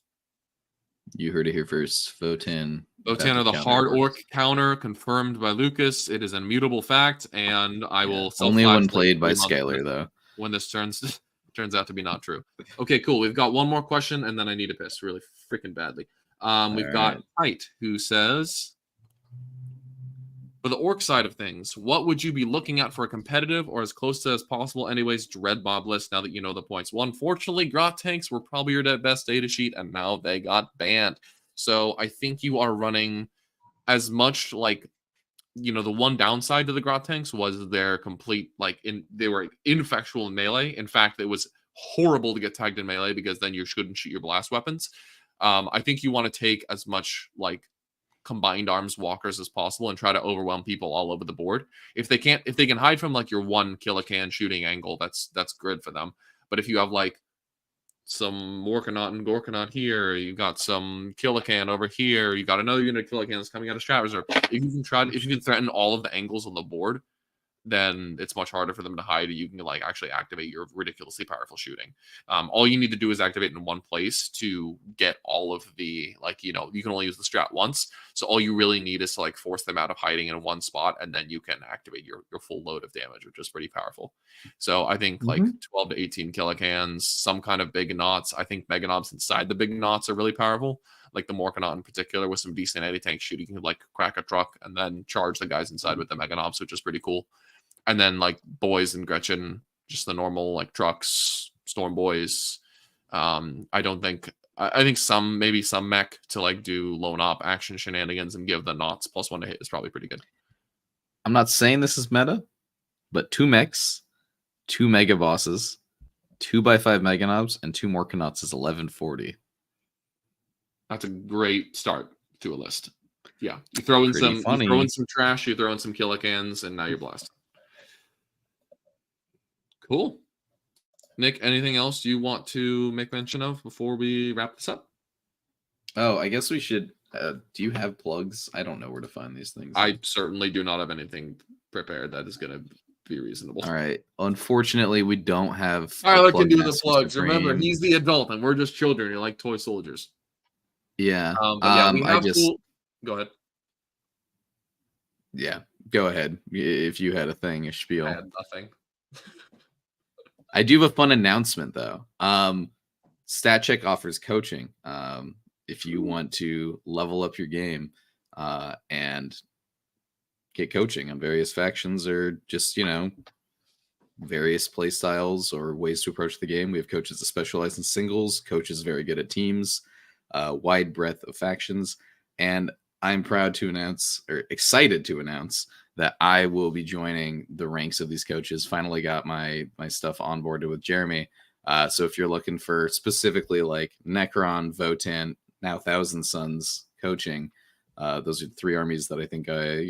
You heard it here first. Votann are the hard Ork counter, confirmed by Lucas. It is an immutable fact, and I will only when played by Scalar though. When this turns out to be not true. Okay, cool. We've got one more question, and then I need to piss really freaking badly. We've got Height, who says, for the Ork side of things, what would you be looking at for a competitive or as close to as possible anyways dread mob list now that you know the points? Well, unfortunately, Grot tanks were probably your best data sheet, and now they got banned. So I think you are running as much like, the one downside to the Grot tanks was their complete, they were ineffectual in melee. In fact, it was horrible to get tagged in melee because then you shouldn't shoot your blast weapons. I think you want to take as much combined arms walkers as possible and try to overwhelm people all over the board. If they can hide from like your one kilocan shooting angle, that's good for them. But if you have like some Morkanaut and Gorkanaut here, you got some Killacan over here, you got another unit of Killacans coming out of Strat Reserve. If you can threaten all of the angles on the board, then it's much harder for them to hide. You can like actually activate your ridiculously powerful shooting. All you need to do is activate in one place to get all of the, like, you can only use the strat once. So all you really need is to like force them out of hiding in one spot, and then you can activate your full load of damage, which is pretty powerful. So I think like 12 to 18 kilocans, some kind of big knots. I think mega knobs inside the big knots are really powerful. Like the Morkanaut in particular, with some decent anti-tank shooting, you can like crack a truck and then charge the guys inside with the mega knobs, which is pretty cool. And then like boys and Gretchen, just the normal like trucks, storm boys. I think maybe some mech to like do lone op action shenanigans and give the knots +1 to hit is probably pretty good. I'm not saying this is meta, but 2 mechs, 2 mega bosses, 2x5 mega knobs, and 2 Morkanauts is 1140. That's a great start to a list. Yeah, you throw in some trash, you throw in some kilocans, and now you're blasted. Cool. Nick, anything else you want to make mention of before we wrap this up? Oh, I guess we should. Do you have plugs? I don't know where to find these things. I certainly do not have anything prepared that is going to be reasonable. All right. Unfortunately, we don't have. Tyler can do the plugs. Remember, he's the adult and we're just children. You're like toy soldiers. Yeah. Go ahead. Yeah, go ahead. If you had a spiel. I had nothing. I do have a fun announcement though. StatCheck offers coaching. If you want to level up your game and get coaching on various factions or just, various play styles or ways to approach the game. We have coaches that specialize in singles, coaches very good at teams, wide breadth of factions. And I'm excited to announce that I will be joining the ranks of these coaches. Finally got my stuff onboarded with Jeremy. So if you're looking for specifically like Necron, Votann, now Thousand Sons coaching, those are 3 armies that I think I,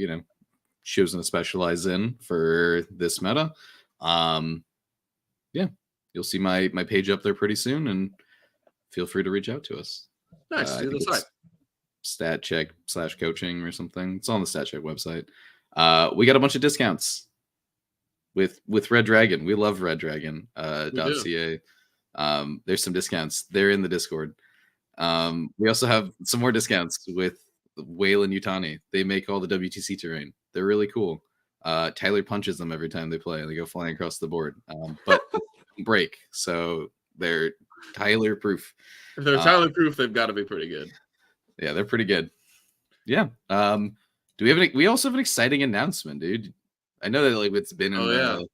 chosen to specialize in for this meta. Yeah, you'll see my page up there pretty soon, and feel free to reach out to us. Nice. Do the site. StatCheck/coaching or something. It's on the StatCheck website. We got a bunch of discounts with Red Dragon. We love Red Dragon. .ca. There's some discounts. They're in the Discord. We also have some more discounts with Whale and Yutani. They make all the WTC terrain. They're really cool. Tyler punches them every time they play. They go flying across the board. But break. So they're Tyler proof. If they're Tyler proof, they've got to be pretty good. Yeah, they're pretty good. Yeah. Do we have we also have an exciting announcement, dude? I know that like it's been in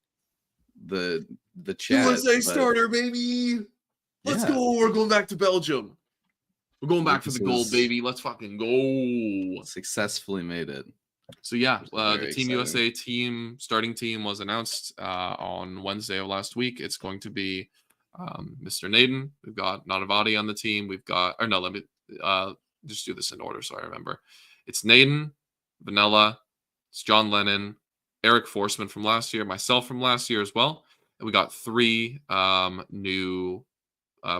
the chat. USA starter, baby. Let's go. We're going back to Belgium. We're going back for the gold, baby. Let's fucking go. Successfully made it. So yeah, the Team exciting. USA starting team was announced on Wednesday of last week. It's going to be Mr. Naden. We've got Nadavati on the team. Let me just do this in order so I remember. It's Naden, Vanilla, it's John Lennon, Eric Forsman from last year, myself from last year as well. And we got 3 new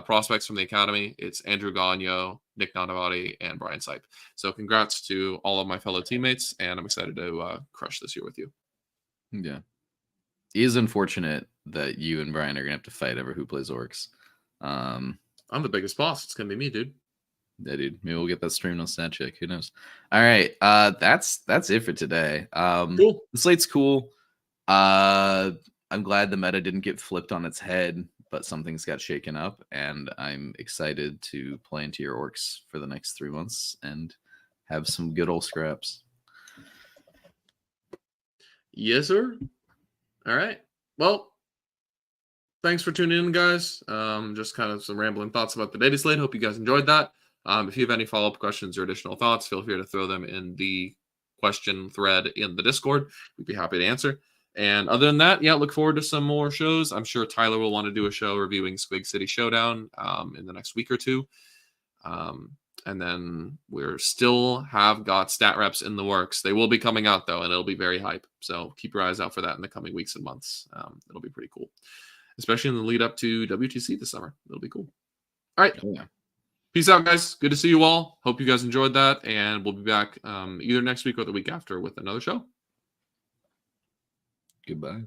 prospects from the academy. It's Andrew Gagno, Nick Nadavati, and Brian Sipe. So congrats to all of my fellow teammates, and I'm excited to crush this year with you. Yeah. It is unfortunate that you and Brian are going to have to fight over who plays Orks. I'm the biggest boss. It's going to be me, dude. Yeah, dude. Maybe we'll get that streamed on StatCheck. Who knows? All right. That's it for today. Cool. The slate's cool. I'm glad the meta didn't get flipped on its head, but some things got shaken up, and I'm excited to play into your Orks for the next 3 months and have some good old scraps. Yes, sir. All right. Well, thanks for tuning in, guys. Just kind of some rambling thoughts about the Dataslate. Hope you guys enjoyed that. If you have any follow-up questions or additional thoughts, feel free to throw them in the question thread in the Discord. We'd be happy to answer. And other than that, yeah, look forward to some more shows. I'm sure Tyler will want to do a show reviewing Squig City Showdown in the next week or two. And then we're still have got stat reps in the works. They will be coming out though, and it'll be very hype. So keep your eyes out for that in the coming weeks and months. It'll be pretty cool, especially in the lead up to WTC this summer. It'll be cool. All right. Oh, yeah. Peace out, guys. Good to see you all. Hope you guys enjoyed that. And we'll be back either next week or the week after with another show. Goodbye.